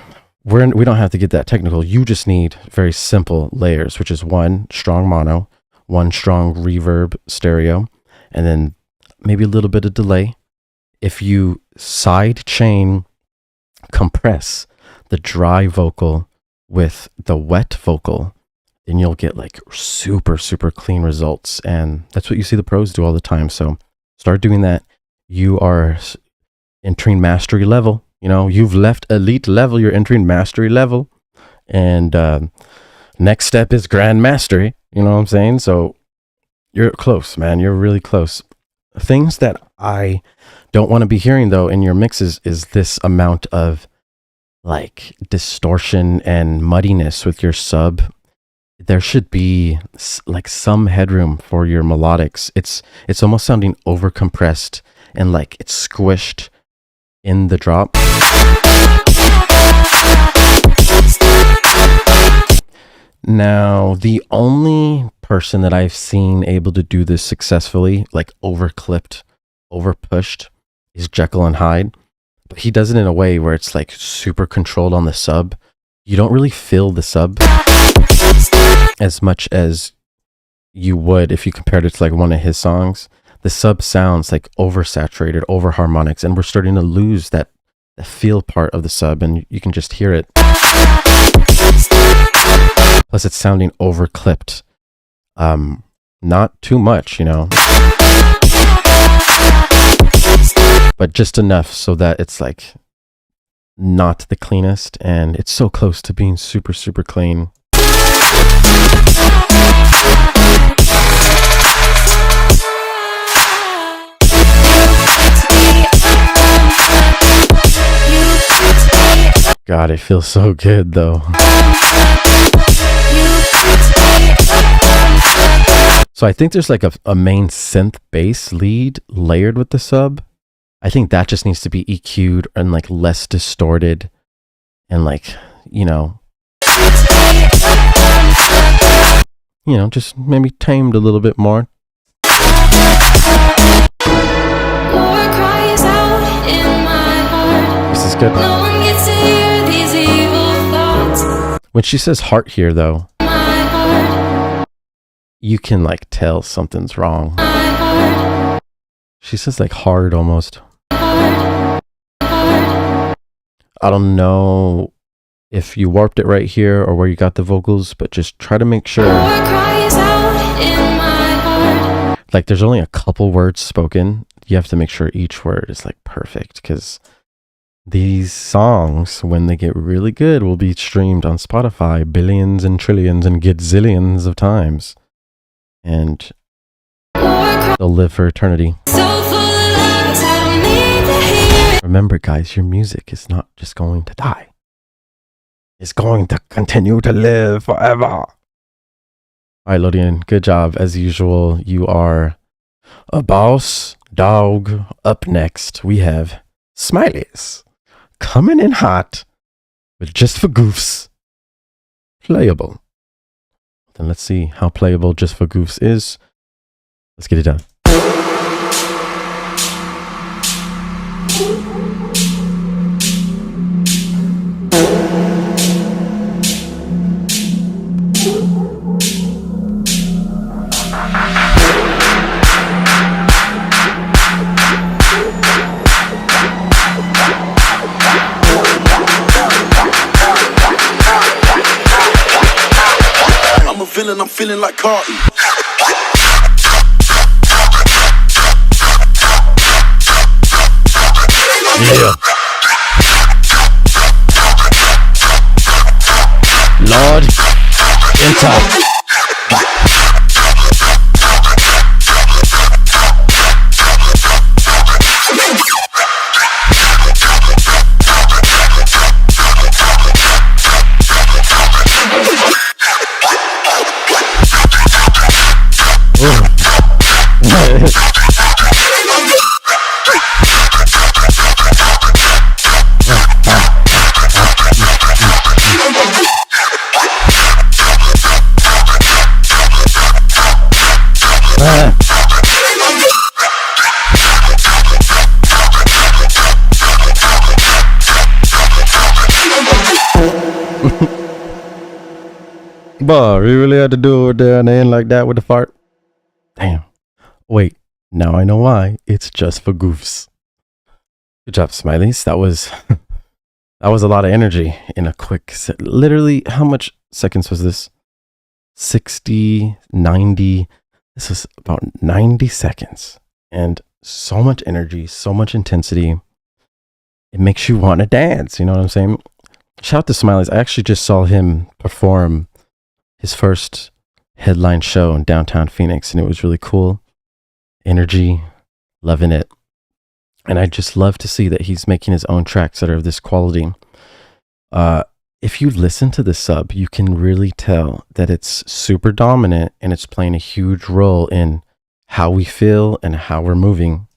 we don't have to get that technical. You just need very simple layers, which is one strong mono, one strong reverb stereo, and then maybe a little bit of delay. If you side chain compress the dry vocal with the wet vocal, then you'll get like super, super clean results. And that's what you see the pros do all the time. So start doing that. You are entering mastery level. You know, you've left elite level, you're entering mastery level. And next step is grand mastery. You know what I'm saying? So you're close, man. You're really close. Things that I don't want to be hearing though in your mixes is this amount of like distortion and muddiness with your sub. There should be like some headroom for your melodics. It's almost sounding over compressed and like it's squished in the drop. Now, the only person that I've seen able to do this successfully, like overclipped, overpushed, is Jekyll and Hyde. But he does it in a way where it's like super controlled on the sub. You don't really feel the sub as much as you would if you compared it to like one of his songs. The sub sounds like oversaturated, over harmonics, and we're starting to lose the feel part of the sub, and you can just hear it. Plus it's sounding overclipped. Not too much, you know, but just enough so that it's like not the cleanest, and it's so close to being super, super clean. God, it feels so good though. So I think there's like a main synth bass lead layered with the sub. I think that just needs to be EQ'd and like less distorted and like, just maybe tamed a little bit more. This is good. No one gets to hear these evil thoughts. When she says heart here though, you can like tell something's wrong. She says like hard almost. I don't know if you warped it right here or where you got the vocals, but just try to make sure. Like there's only a couple words spoken. You have to make sure each word is like perfect, because these songs, when they get really good, will be streamed on Spotify billions and trillions and gazillions of times. And they'll live for eternity. Remember, guys, your music is not just going to die. It's going to continue to live forever. All right, Lodian, good job. As usual, you are a boss dog. Up next, we have Smileys coming in hot with Just for Goofs. Playable. Then let's see how playable Just for Goofs is. Let's get it done. I'm feeling like Carty. Yeah. Boy, we really had to do it there and end like that with the fart. Damn. Wait, now I know why. It's just for goofs. Good job, Smileys. That was that was a lot of energy in a quick literally, how much seconds was this? 60, 90. This was about 90 seconds. And so much energy, so much intensity. It makes you want to dance, you know what I'm saying? Shout out to Smileys. I actually just saw him perform his first headline show in downtown Phoenix, and it was really cool. Energy, loving it. And I just love to see that he's making his own tracks that are of this quality. If you listen to the sub, you can really tell that it's super dominant and it's playing a huge role in how we feel and how we're moving.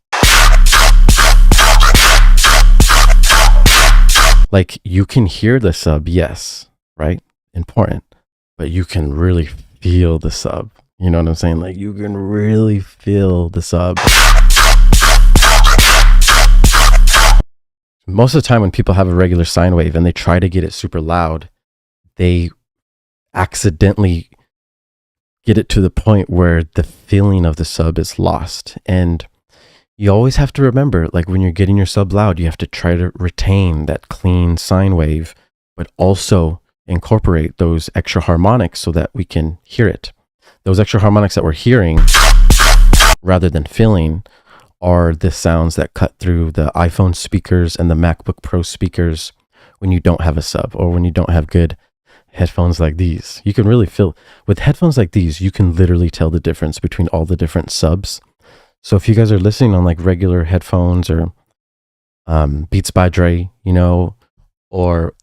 Like, you can hear the sub, yes, right? Important. But you can really feel the sub. You know what I'm saying? Like, you can really feel the sub. Most of the time when people have a regular sine wave and they try to get it super loud, they accidentally get it to the point where the feeling of the sub is lost. And you always have to remember, like, when you're getting your sub loud, you have to try to retain that clean sine wave, but also incorporate those extra harmonics so that we can hear it. Those extra harmonics that we're hearing rather than feeling are the sounds that cut through the iPhone speakers and the MacBook Pro speakers when you don't have a sub or when you don't have good headphones like these. You can really feel with headphones like these, you can literally tell the difference between all the different subs. So if you guys are listening on like regular headphones or Beats by Dre, you know, or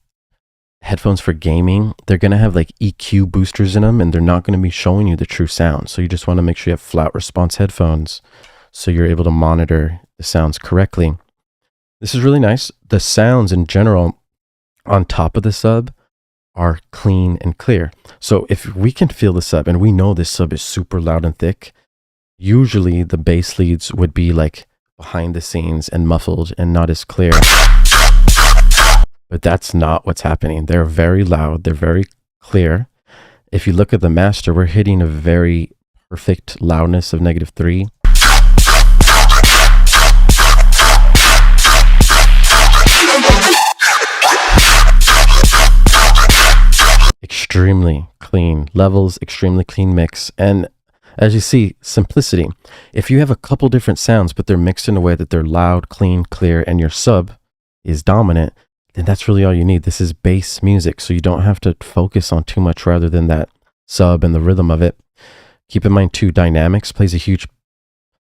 headphones for gaming, they're going to have like EQ boosters in them and they're not going to be showing you the true sound. So you just want to make sure you have flat response headphones so you're able to monitor the sounds correctly. This is really nice. The sounds in general on top of the sub are clean and clear. So if we can feel the sub and we know this sub is super loud and thick, usually the bass leads would be like behind the scenes and muffled and not as clear. But that's not what's happening. They're very loud. They're very clear. If you look at the master, we're hitting a very perfect loudness of -3. Extremely clean levels, extremely clean mix. And as you see, simplicity. If you have a couple different sounds, but they're mixed in a way that they're loud, clean, clear, and your sub is dominant, then that's really all you need. This is bass music, so you don't have to focus on too much rather than that sub and the rhythm of it. Keep in mind too, dynamics plays a huge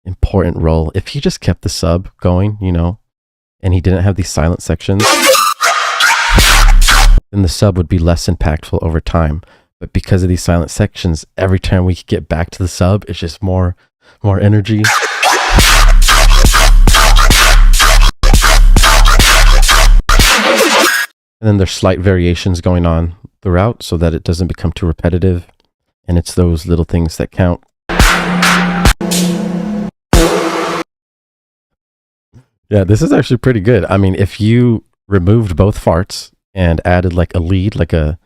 important role. If he just kept the sub going, you know, and he didn't have these silent sections, then the sub would be less impactful over time. But because of these silent sections, every time we get back to the sub, it's just more energy. And then there's slight variations going on throughout so that it doesn't become too repetitive. And it's those little things that count. Yeah, this is actually pretty good. I mean, if you removed both farts and added like a lead, like a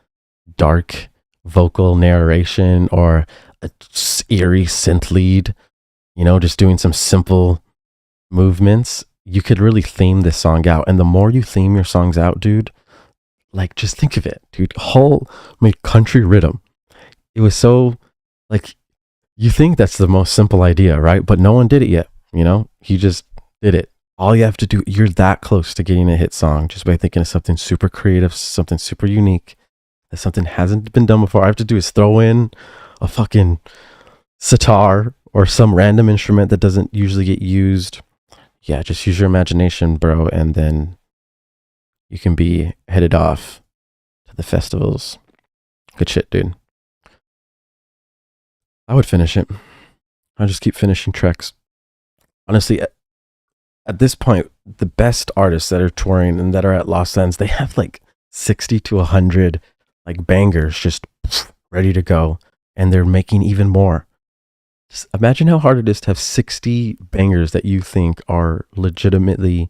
dark vocal narration or a eerie synth lead, you know, just doing some simple movements, you could really theme this song out. And the more you theme your songs out, dude, like, just think of it, dude. Whole made country rhythm. It was so, like, you think that's the most simple idea, right? But no one did it yet, you know? He just did it. All you have to do, you're that close to getting a hit song just by thinking of something super creative, something super unique. that something hasn't been done before, all I have to do is throw in a fucking sitar or some random instrument that doesn't usually get used. Yeah, just use your imagination, bro, and then you can be headed off to the festivals. Good shit, dude. I would finish it. I just keep finishing tracks. Honestly, at this point, the best artists that are touring and that are at Lost Lands, they have like 60 to 100 like bangers just ready to go, and they're making even more. Just imagine how hard it is to have 60 bangers that you think are legitimately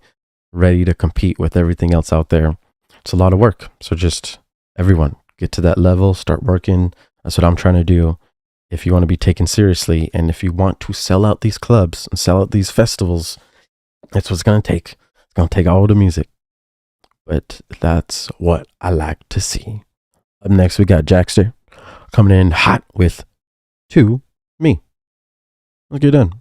ready to compete with everything else out there. It's a lot of work. So just everyone get to that level, start working. That's what I'm trying to do. If you want to be taken seriously, and if you want to sell out these clubs and sell out these festivals, that's what it's going to take. It's going to take all the music. But that's what I like to see. Up next, we got Jackster coming in hot with To Me. Let's get done.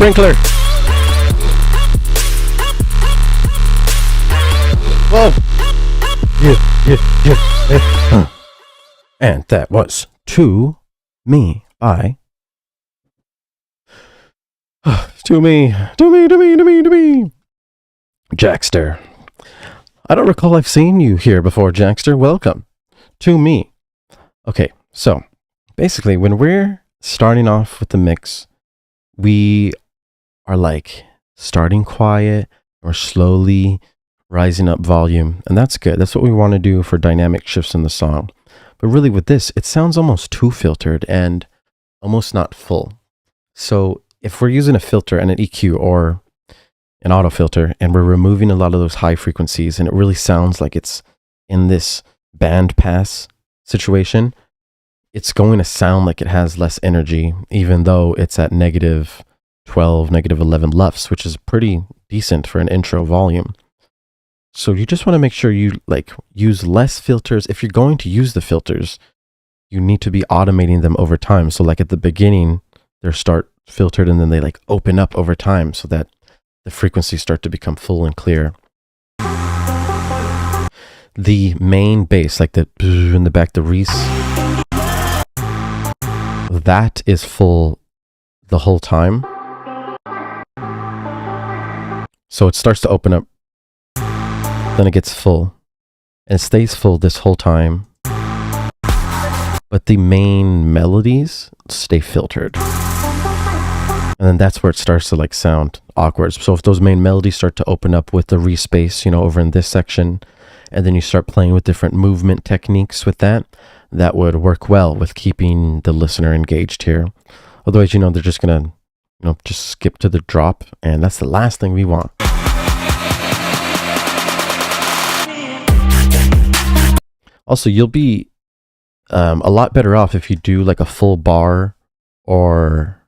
Sprinkler. Whoa. Yeah. And that was To Me by To Me. Jackster. I don't recall I've seen you here before, Jackster. Welcome. To Me. Okay, so basically when we're starting off with the mix, we are like starting quiet or slowly rising up volume, and that's good. That's what we want to do for dynamic shifts in the song. But really with this, it sounds almost too filtered and almost not full. So if we're using a filter and an EQ or an auto filter and we're removing a lot of those high frequencies and it really sounds like it's in this band pass situation, it's going to sound like it has less energy, even though it's at -12, -11 LUFS, which is pretty decent for an intro volume. So you just want to make sure you like use less filters. If you're going to use the filters, you need to be automating them over time. So like at the beginning, they start filtered and then they like open up over time so that the frequencies start to become full and clear. The main bass, like the in the back, the Reese, that is full the whole time. So it starts to open up, then it gets full, and it stays full this whole time. But the main melodies stay filtered. And then that's where it starts to like sound awkward. So if those main melodies start to open up with the re-space, you know, over in this section, and then you start playing with different movement techniques with that, that would work well with keeping the listener engaged here. Otherwise, you know, they're just gonna, you know, just skip to the drop, and that's the last thing we want. Also, you'll be a lot better off if you do like a full bar, or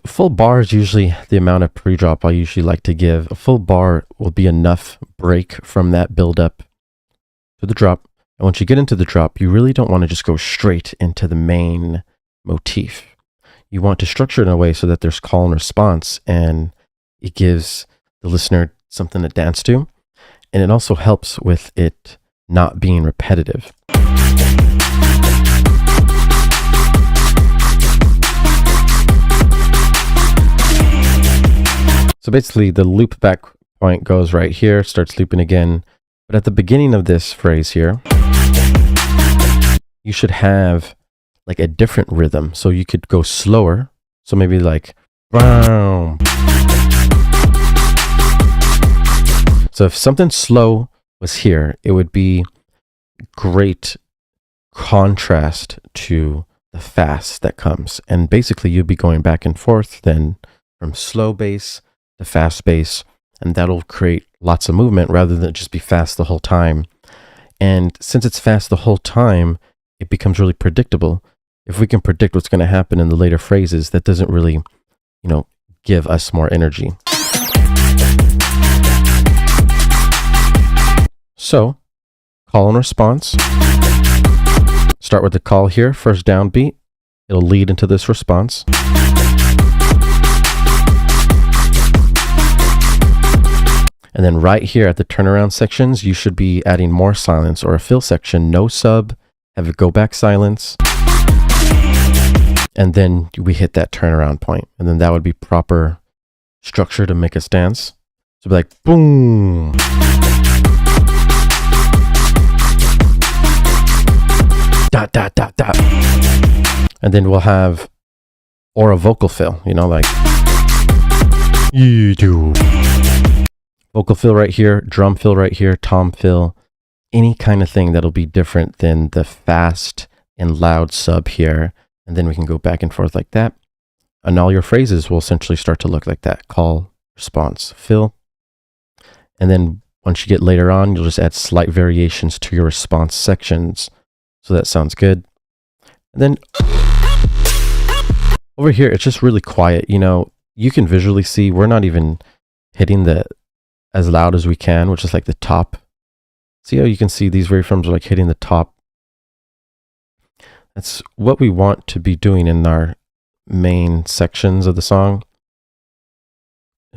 full bar is usually the amount of pre-drop I usually like to give. A full bar will be enough break from that build up to the drop. And once you get into the drop, you really don't want to just go straight into the main motif. You want to structure it in a way so that there's call and response, and it gives the listener something to dance to. And it also helps with it not being repetitive. So basically the loop back point goes right here, starts looping again. But at the beginning of this phrase here, you should have like a different rhythm. So you could go slower. So maybe like, boom. So if something slow was here, it would be great contrast to the fast that comes. And basically you'd be going back and forth then from slow bass to fast bass, and that'll create lots of movement rather than just be fast the whole time. And since it's fast the whole time, it becomes really predictable. If we can predict what's going to happen in the later phrases, that doesn't really, you know, give us more energy. So, call and response. Start with the call here, first downbeat. It'll lead into this response. And then right here at the turnaround sections, you should be adding more silence, or a fill section, no sub, have it go back silence. And then we hit that turnaround point. And then that would be proper structure to make us dance. So be like, boom. Dot, dot, dot, dot. And then we'll have, or a vocal fill, you know, like, you do. Vocal fill right here, drum fill right here, tom fill, any kind of thing that'll be different than the fast and loud sub here. And then we can go back and forth like that. And all your phrases will essentially start to look like that. Call, response, fill. And then once you get later on, you'll just add slight variations to your response sections. So that sounds good. And then over here, it's just really quiet. You know, you can visually see we're not even hitting the as loud as we can, which is like the top. See how you can see these waveforms are like hitting the top. That's what we want to be doing in our main sections of the song.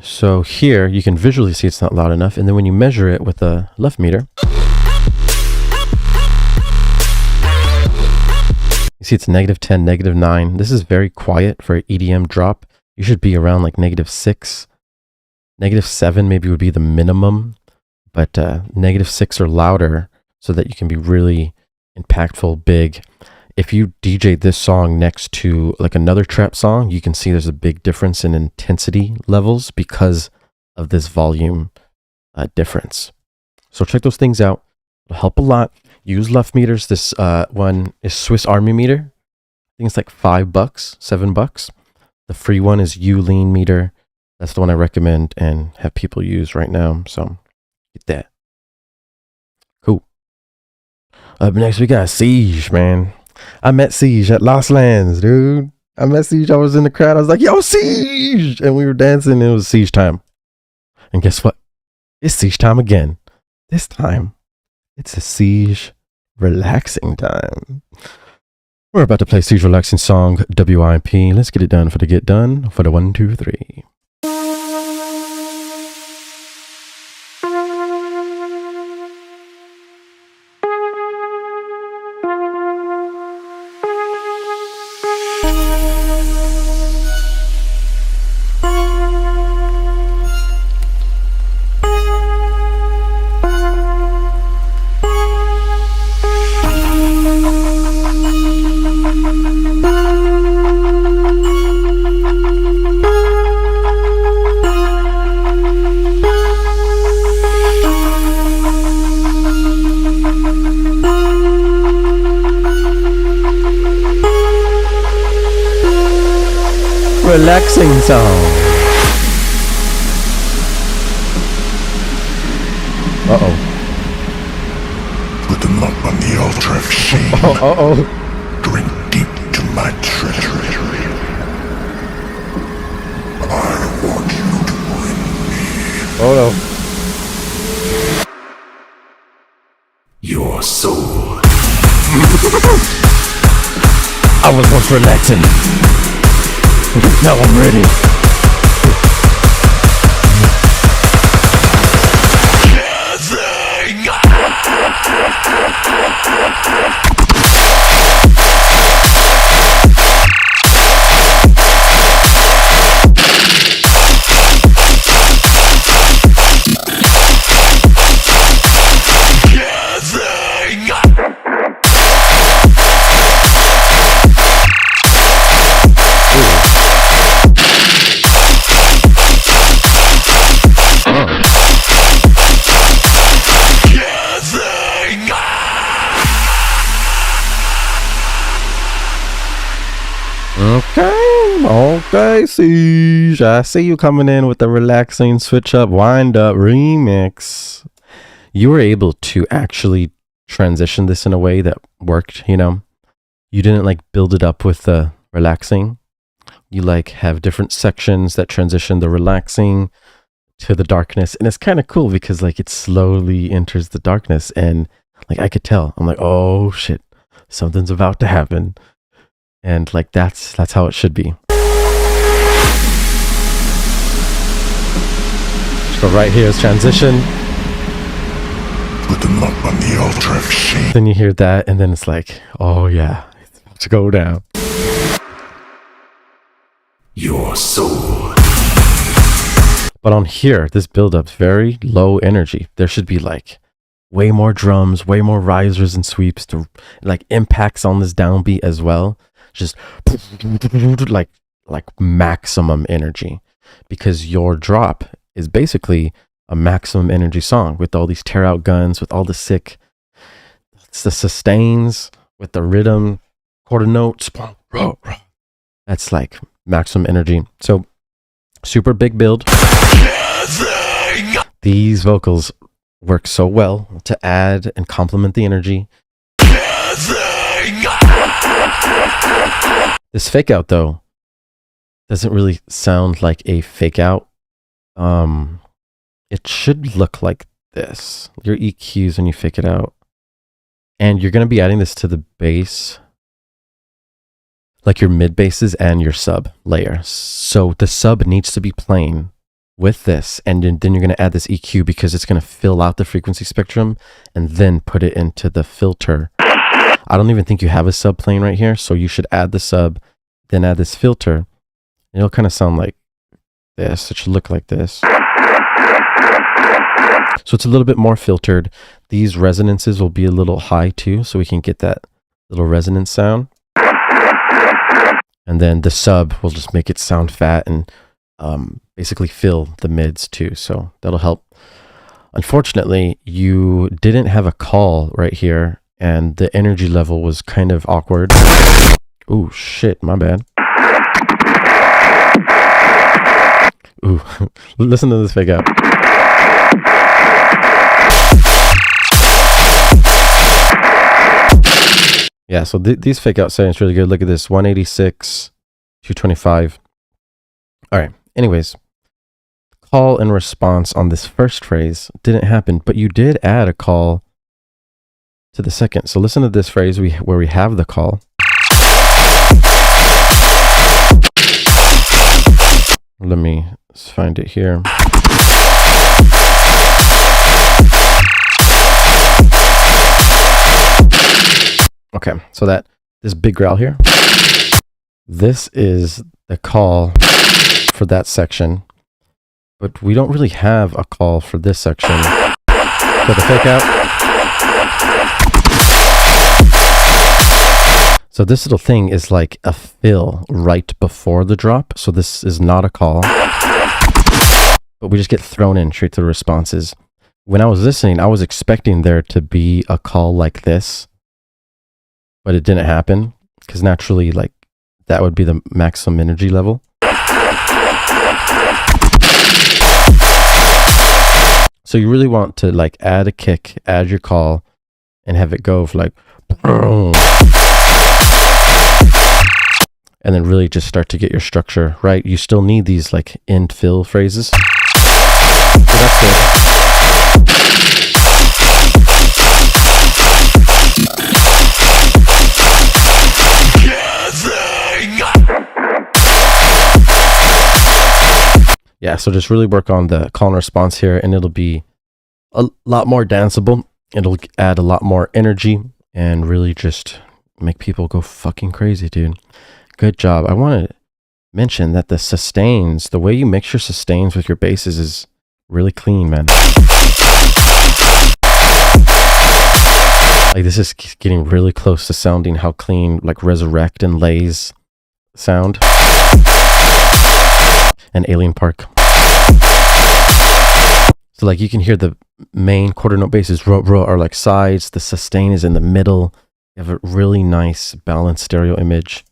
So here you can visually see it's not loud enough, and then when you measure it with a left meter, you see it's -10, -9. This is very quiet for an EDM drop. You should be around like -6. -7 maybe would be the minimum, but -6 or louder so that you can be really impactful, big. If you DJ this song next to like another trap song, you can see there's a big difference in intensity levels because of this volume difference. So check those things out. It'll help a lot. Use left meters. This one is Swiss Army meter. I think it's like $5, $7. The free one is U-Lean meter. That's the one I recommend and have people use right now. So get that. Cool. Up next, we got Siege, man. I met Siege at Lost Lands, dude. I met Siege. I was in the crowd. I was like, yo, Siege. And we were dancing. And it was Siege time. And guess what? It's Siege time again. This time, it's a Siege relaxing time. We're about to play Steve's relaxing song, WIP. Let's get it done for the get done for the 1, 2, 3. Relaxing song. Uh-oh. Put them up on the altar of shame. Uh-oh. Drink deep to my treachery. I want you to bring me Oh no. your soul. I was once relaxing. Now I'm ready. Okay, Siege. I see you coming in with the relaxing switch up, wind up remix. You were able to actually transition this in a way that worked, you know? You didn't like build it up with the relaxing. You like have different sections that transition the relaxing to the darkness. And it's kind of cool because like it slowly enters the darkness and like I could tell. I'm like, oh shit, something's about to happen. And like that's how it should be. So right here is transition. Put them up on the altar of shame. Then you hear that, and then it's like, oh yeah, it's about to go down. Your soul. But on here, this build-up's very low energy. There should be like way more drums, way more risers and sweeps to like impacts on this downbeat as well. Just like maximum energy, because your drop is basically a maximum energy song with all these tear out guns, with all the sick, it's the sustains with the rhythm, quarter notes. That's like maximum energy. So super big build. These vocals work so well to add and complement the energy. This fake out though doesn't really sound like a fake out. It should look like this. Your EQs when you fake it out. And you're going to be adding this to the bass, like your mid basses and your sub layer. So the sub needs to be playing with this, and then you're going to add this EQ because it's going to fill out the frequency spectrum and then put it into the filter. I don't even think you have a sub playing right here, so you should add the sub, then add this filter. And it'll kind of sound like this. It should look like this. So it's a little bit more filtered. These resonances will be a little high too, so we can get that little resonance sound. And then the sub will just make it sound fat and basically fill the mids too. So that'll help. Unfortunately, you didn't have a call right here, and the energy level was kind of awkward. Ooh, shit, my bad. Ooh, listen to this fake out. Yeah, so these fake out settings really good. Look at this, 186, 225. All right, anyways, call and response on this first phrase didn't happen, but you did add a call to the second. So listen to this phrase where we have the call. Let me find it here. Okay, so this big growl here, this is the call for that section, but we don't really have a call for this section. Put the fake out. So this little thing is like a fill right before the drop. So this is not a call, but we just get thrown in straight to the responses. When I was listening, I was expecting there to be a call like this, but it didn't happen because naturally, like, that would be the maximum energy level. So you really want to like add a kick, add your call, and have it go for like, and then really just start to get your structure right. You still need these like end fill phrases. So that's good. Yeah, so just really work on the call and response here, and it'll be a lot more danceable. It'll add a lot more energy and really just make people go fucking crazy, dude. Good job. I want to mention that the sustains, the way you mix your sustains with your basses is really clean, man. Like, this is getting really close to sounding how clean like Resurrect and Lay's sound. And Alien Park. So like you can hear the main quarter note basses are like sides, the sustain is in the middle. You have a really nice balanced stereo image.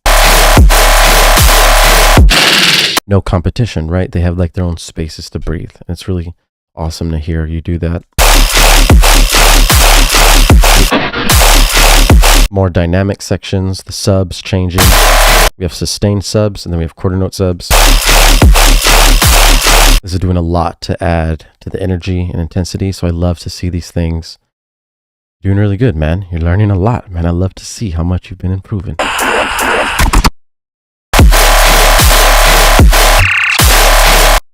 No competition, right? They have like their own spaces to breathe. And it's really awesome to hear you do that. More dynamic sections, the subs changing. We have sustained subs and then we have quarter note subs. This is doing a lot to add to the energy and intensity, so I love to see these things. You're doing really good, man. You're learning a lot, man. I love to see how much you've been improving.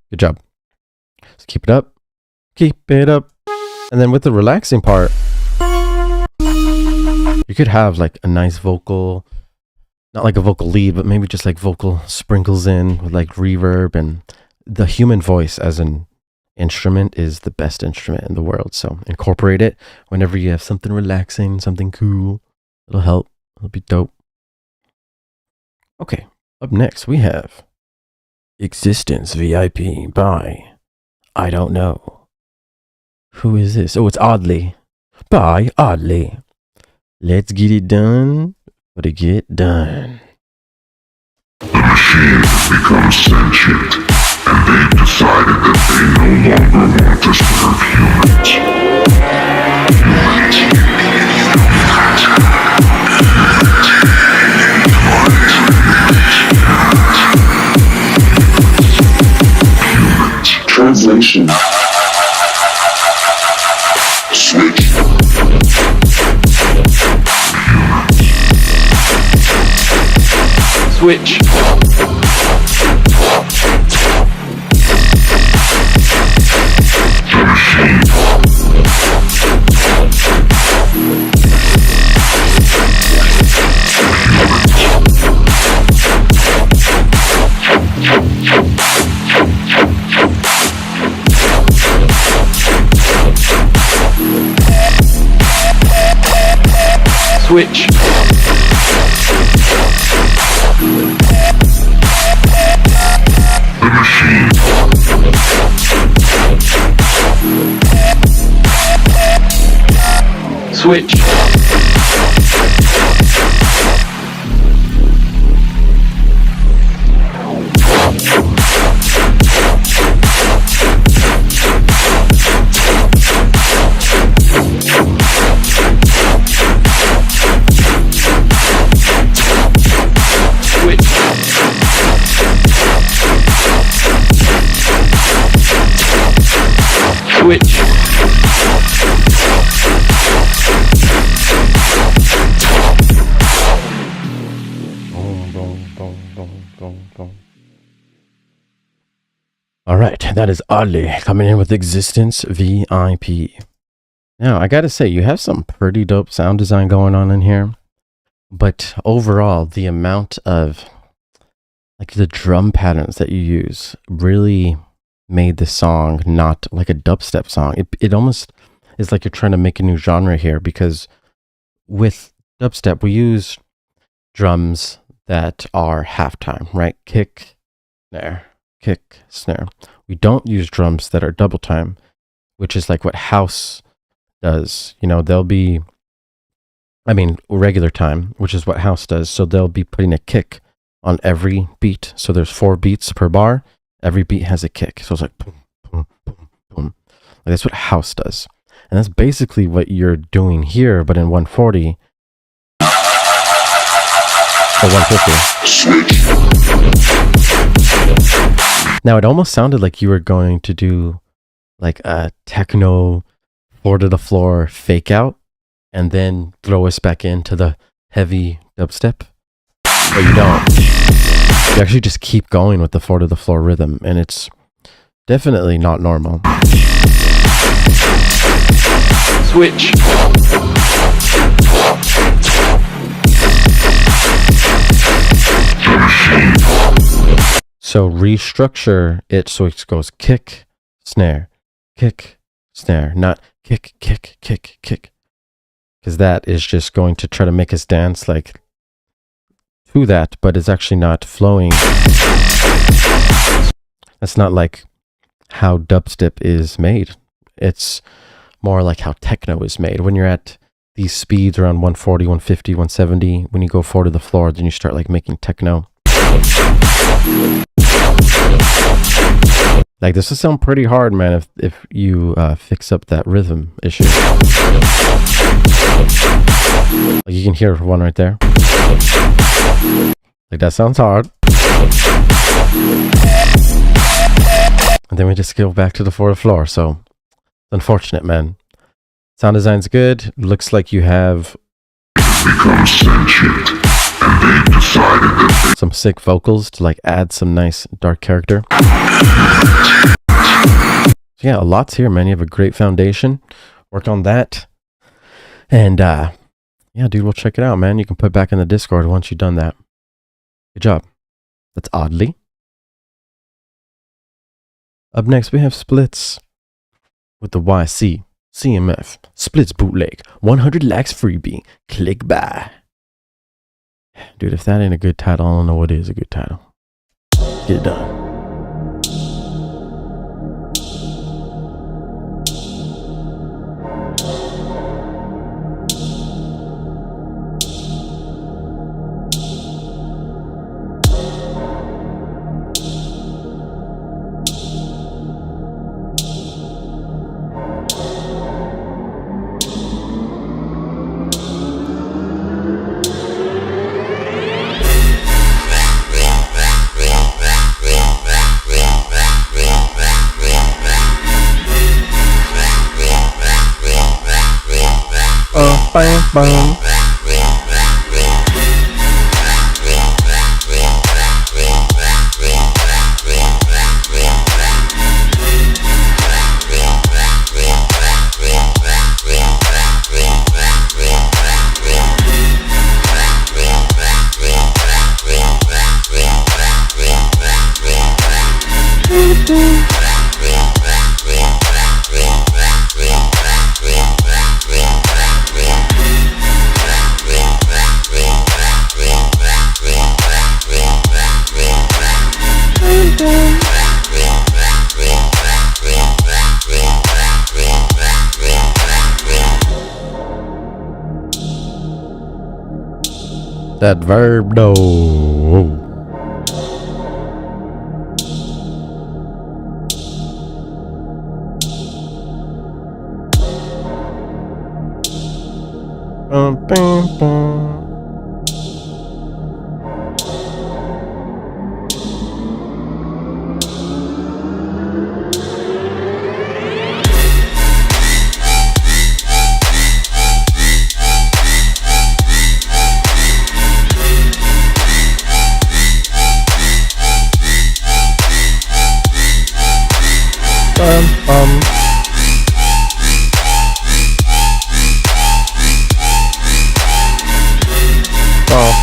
Good job. Just keep it up. Keep it up. And then with the relaxing part, you could have like a nice vocal, not like a vocal lead, but maybe just like vocal sprinkles in with like reverb. And the human voice as an instrument is the best instrument in the world. So incorporate it whenever you have something relaxing, something cool. It'll help. It'll be dope. Okay, up next we have Existence VIP by I don't know. Who is this? Oh, it's Oddly. By Oddly. Let's get it done. But it get done. The machine becomes sentient, and they decided that they no longer want to serve humans. Translation. Switch. Switch. Switch. The machine. Switch. Switch. That is Oddly coming in with Existence VIP. Now, I gotta say, you have some pretty dope sound design going on in here. But overall, the amount of, like, the drum patterns that you use really made the song not like a dubstep song. It almost is like you're trying to make a new genre here, because with dubstep, we use drums that are halftime, right? Kick, snare. We don't use drums that are double time, which is like what house does. You know, they'll be, regular time, which is what house does. So they'll be putting a kick on every beat. So there's 4 beats per bar. Every beat has a kick. So it's like boom, boom, boom, boom. Like that's what house does. And that's basically what you're doing here, but in 140 or 150. Now it almost sounded like you were going to do like a techno floor to the floor fake out and then throw us back into the heavy dubstep. But you don't. You actually just keep going with the floor to the floor rhythm, and it's definitely not normal. Switch. So restructure it so it goes kick, snare, not kick, kick, kick, kick. Because that is just going to try to make us dance like to that, but it's actually not flowing. That's not like how dubstep is made. It's more like how techno is made. When you're at these speeds around 140, 150, 170, when you go forward to the floor, then you start like making techno. Like this will sound pretty hard, man, if you fix up that rhythm issue. Like you can hear one right there. Like that sounds hard. And then we just go back to the floor. So it's unfortunate, man. Sound design's good. Looks like you have some sick vocals to like add some nice dark character. So yeah, a lot's here, man. You have a great foundation. Work on that. And yeah, dude, we'll check it out, man. You can put it back in the Discord once you've done that. Good job. That's Oddly. Up next, we have Splits with the YC CMF Splits bootleg 100 lakhs freebie. Click buy. Dude, if that ain't a good title, I don't know what is a good title. Get it done. Bam, bam. That verb though. Bam, bam.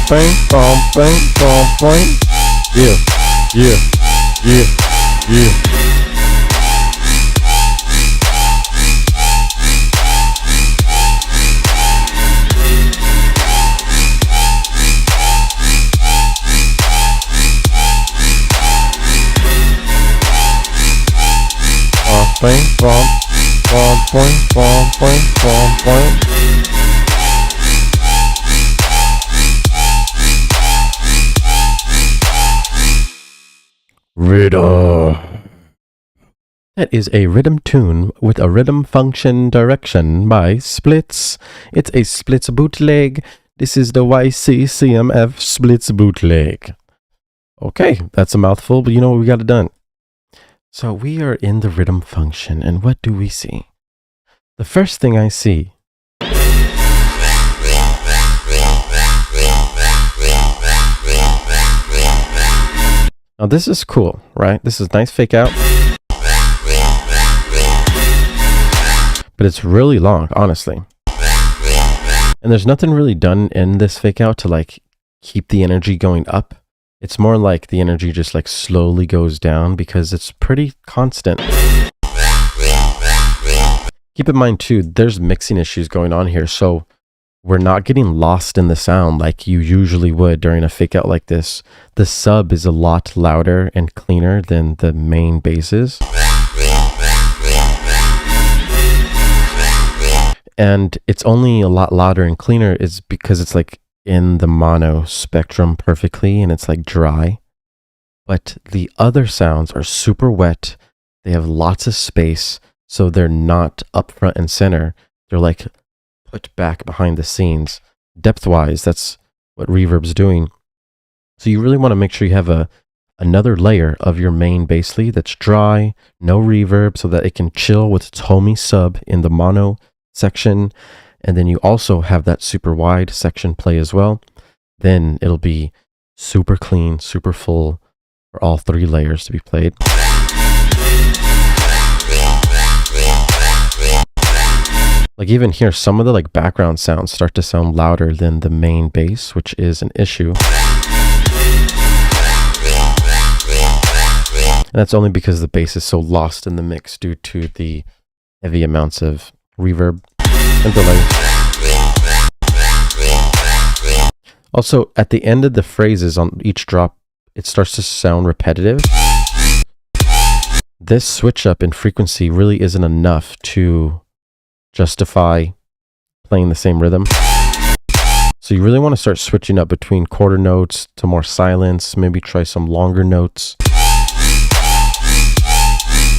bumping, bumping, bumping. Yeah, yeah, yeah, yeah. Bumping, bump, bumping, bumping, bumping. Rhythm. That is a rhythm tune with a rhythm function direction by Splits. It's a Splits bootleg. This is the YCCMF Splits bootleg. Okay, that's a mouthful, but you know what, we got it done. So we are in the rhythm function, and what do we see? The first thing I see now this is cool, right? This is nice fake out. But it's really long, honestly. And there's nothing really done in this fake out to like keep the energy going up. It's more like the energy just like slowly goes down because it's pretty constant. Keep in mind too, there's mixing issues going on here, so we're not getting lost in the sound like you usually would during a fake out like this. The sub is a lot louder and cleaner than the main basses. And it's only a lot louder and cleaner is because it's like in the mono spectrum perfectly and it's like dry. But the other sounds are super wet. They have lots of space, so they're not up front and center. They're like put back behind the scenes. Depth-wise, that's what reverb's doing. So you really want to make sure you have another layer of your main bass lead that's dry, no reverb, so that it can chill with its homie sub in the mono section. And then you also have that super wide section play as well. Then it'll be super clean, super full for all three layers to be played. Like even here, some of the like background sounds start to sound louder than the main bass, which is an issue. And that's only because the bass is so lost in the mix due to the heavy amounts of reverb and delay. Also, at the end of the phrases on each drop, it starts to sound repetitive. This switch up in frequency really isn't enough to justify playing the same rhythm. So you really want to start switching up between quarter notes to more silence, maybe try some longer notes.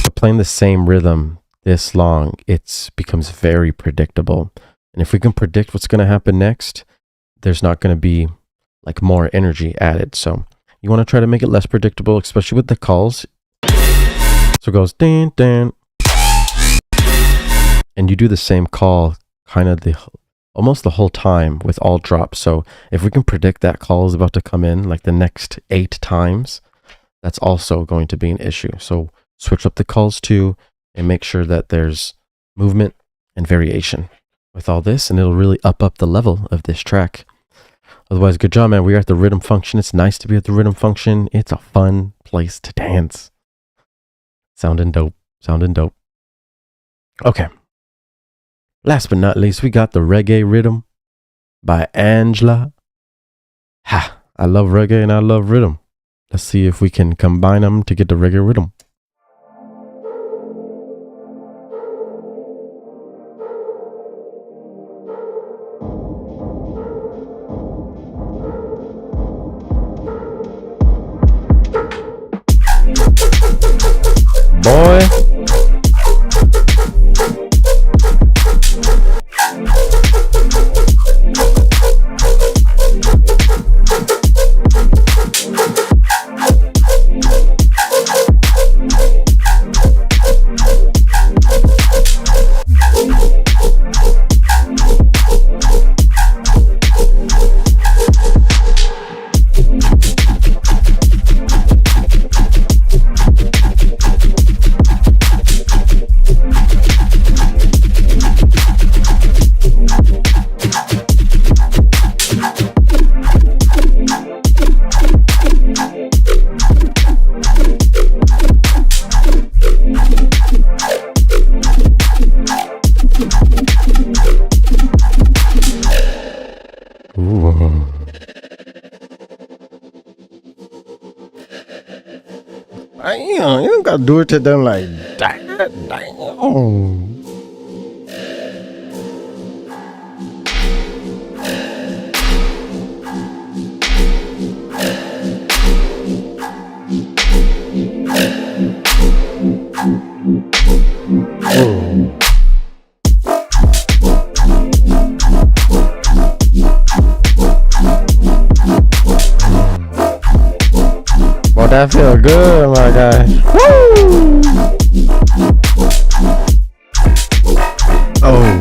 But playing the same rhythm this long, it becomes very predictable. And if we can predict what's going to happen next, there's not going to be like more energy added. So you want to try to make it less predictable, especially with the calls. So it goes dan dan. And you do the same call kind of almost the whole time with all drops. So if we can predict that call is about to come in like the next 8 times, that's also going to be an issue. So switch up the calls too and make sure that there's movement and variation with all this, and it'll really up the level of this track. Otherwise, good job, man. We are at the rhythm function. It's nice to be at the rhythm function. It's a fun place to dance. Sounding dope. Sounding dope. Okay. Last but not least, we got the reggae rhythm by Angela. Ha! I love reggae and I love rhythm. Let's see if we can combine them to get the reggae rhythm. Boy. Ooh. Damn, you don't gotta do it to them like that. Damn. Well, that feel good, my guy. Woo! Oh.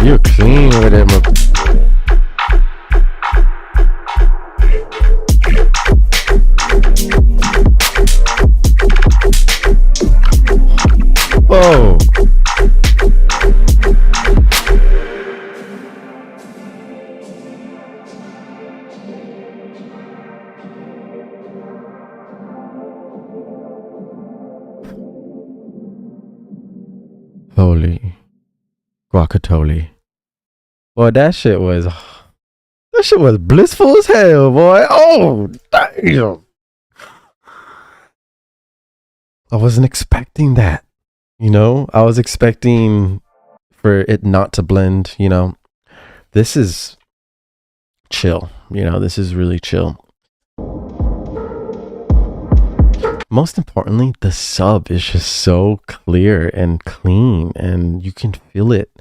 You're clean with it, whoa. Holy guacatole. Boy, that shit was blissful as hell, boy. Oh, damn. I wasn't expecting that. You know, I was expecting for it not to blend, you know. This is chill. You know, this is really chill. Most importantly, the sub is just so clear and clean, and you can feel it.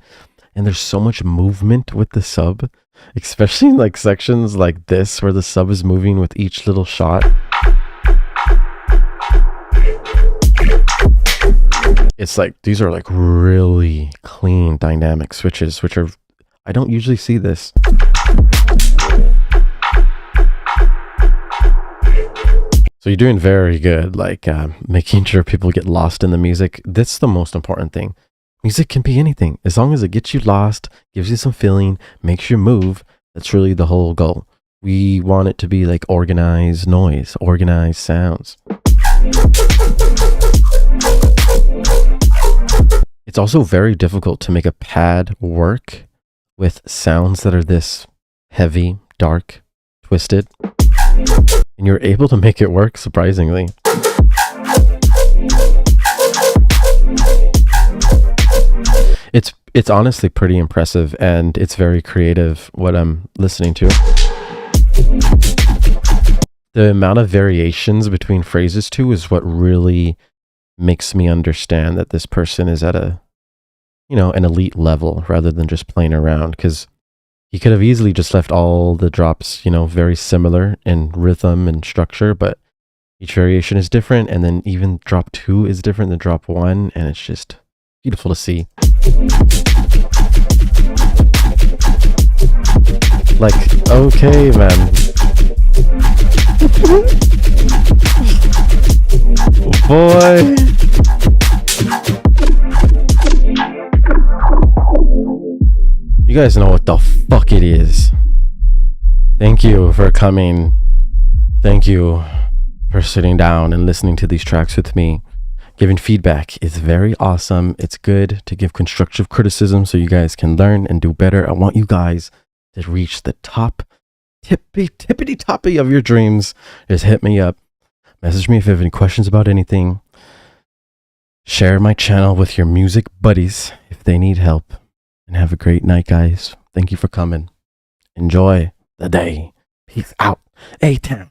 And there's so much movement with the sub, especially in like sections like this where the sub is moving with each little shot. It's like these are like really clean dynamic switches, which are, I don't usually see this. So you're doing very good, like making sure people get lost in the music. That's the most important thing. Music can be anything. As long as it gets you lost, gives you some feeling, makes you move. That's really the whole goal. We want it to be like organized noise, organized sounds. It's also very difficult to make a pad work with sounds that are this heavy, dark, twisted. And you're able to make it work, surprisingly. It's honestly pretty impressive, and it's very creative what I'm listening to. The amount of variations between phrases too is what really makes me understand that this person is at a, you know, an elite level rather than just playing around, because he could have easily just left all the drops, you know, very similar in rhythm and structure, but each variation is different, and then even drop 2 is different than drop 1, and it's just beautiful to see. Like, okay, man. Boy. You guys know what the fuck it is. Thank you for coming. Thank you for sitting down and listening to these tracks with me. Giving feedback is very awesome. It's good to give constructive criticism so you guys can learn and do better. I want you guys to reach the top, tippity toppy of your dreams. Just hit me up. Message me if you have any questions about anything. Share my channel with your music buddies if they need help. And have a great night, guys. Thank you for coming. Enjoy the day. Peace out. A-Town.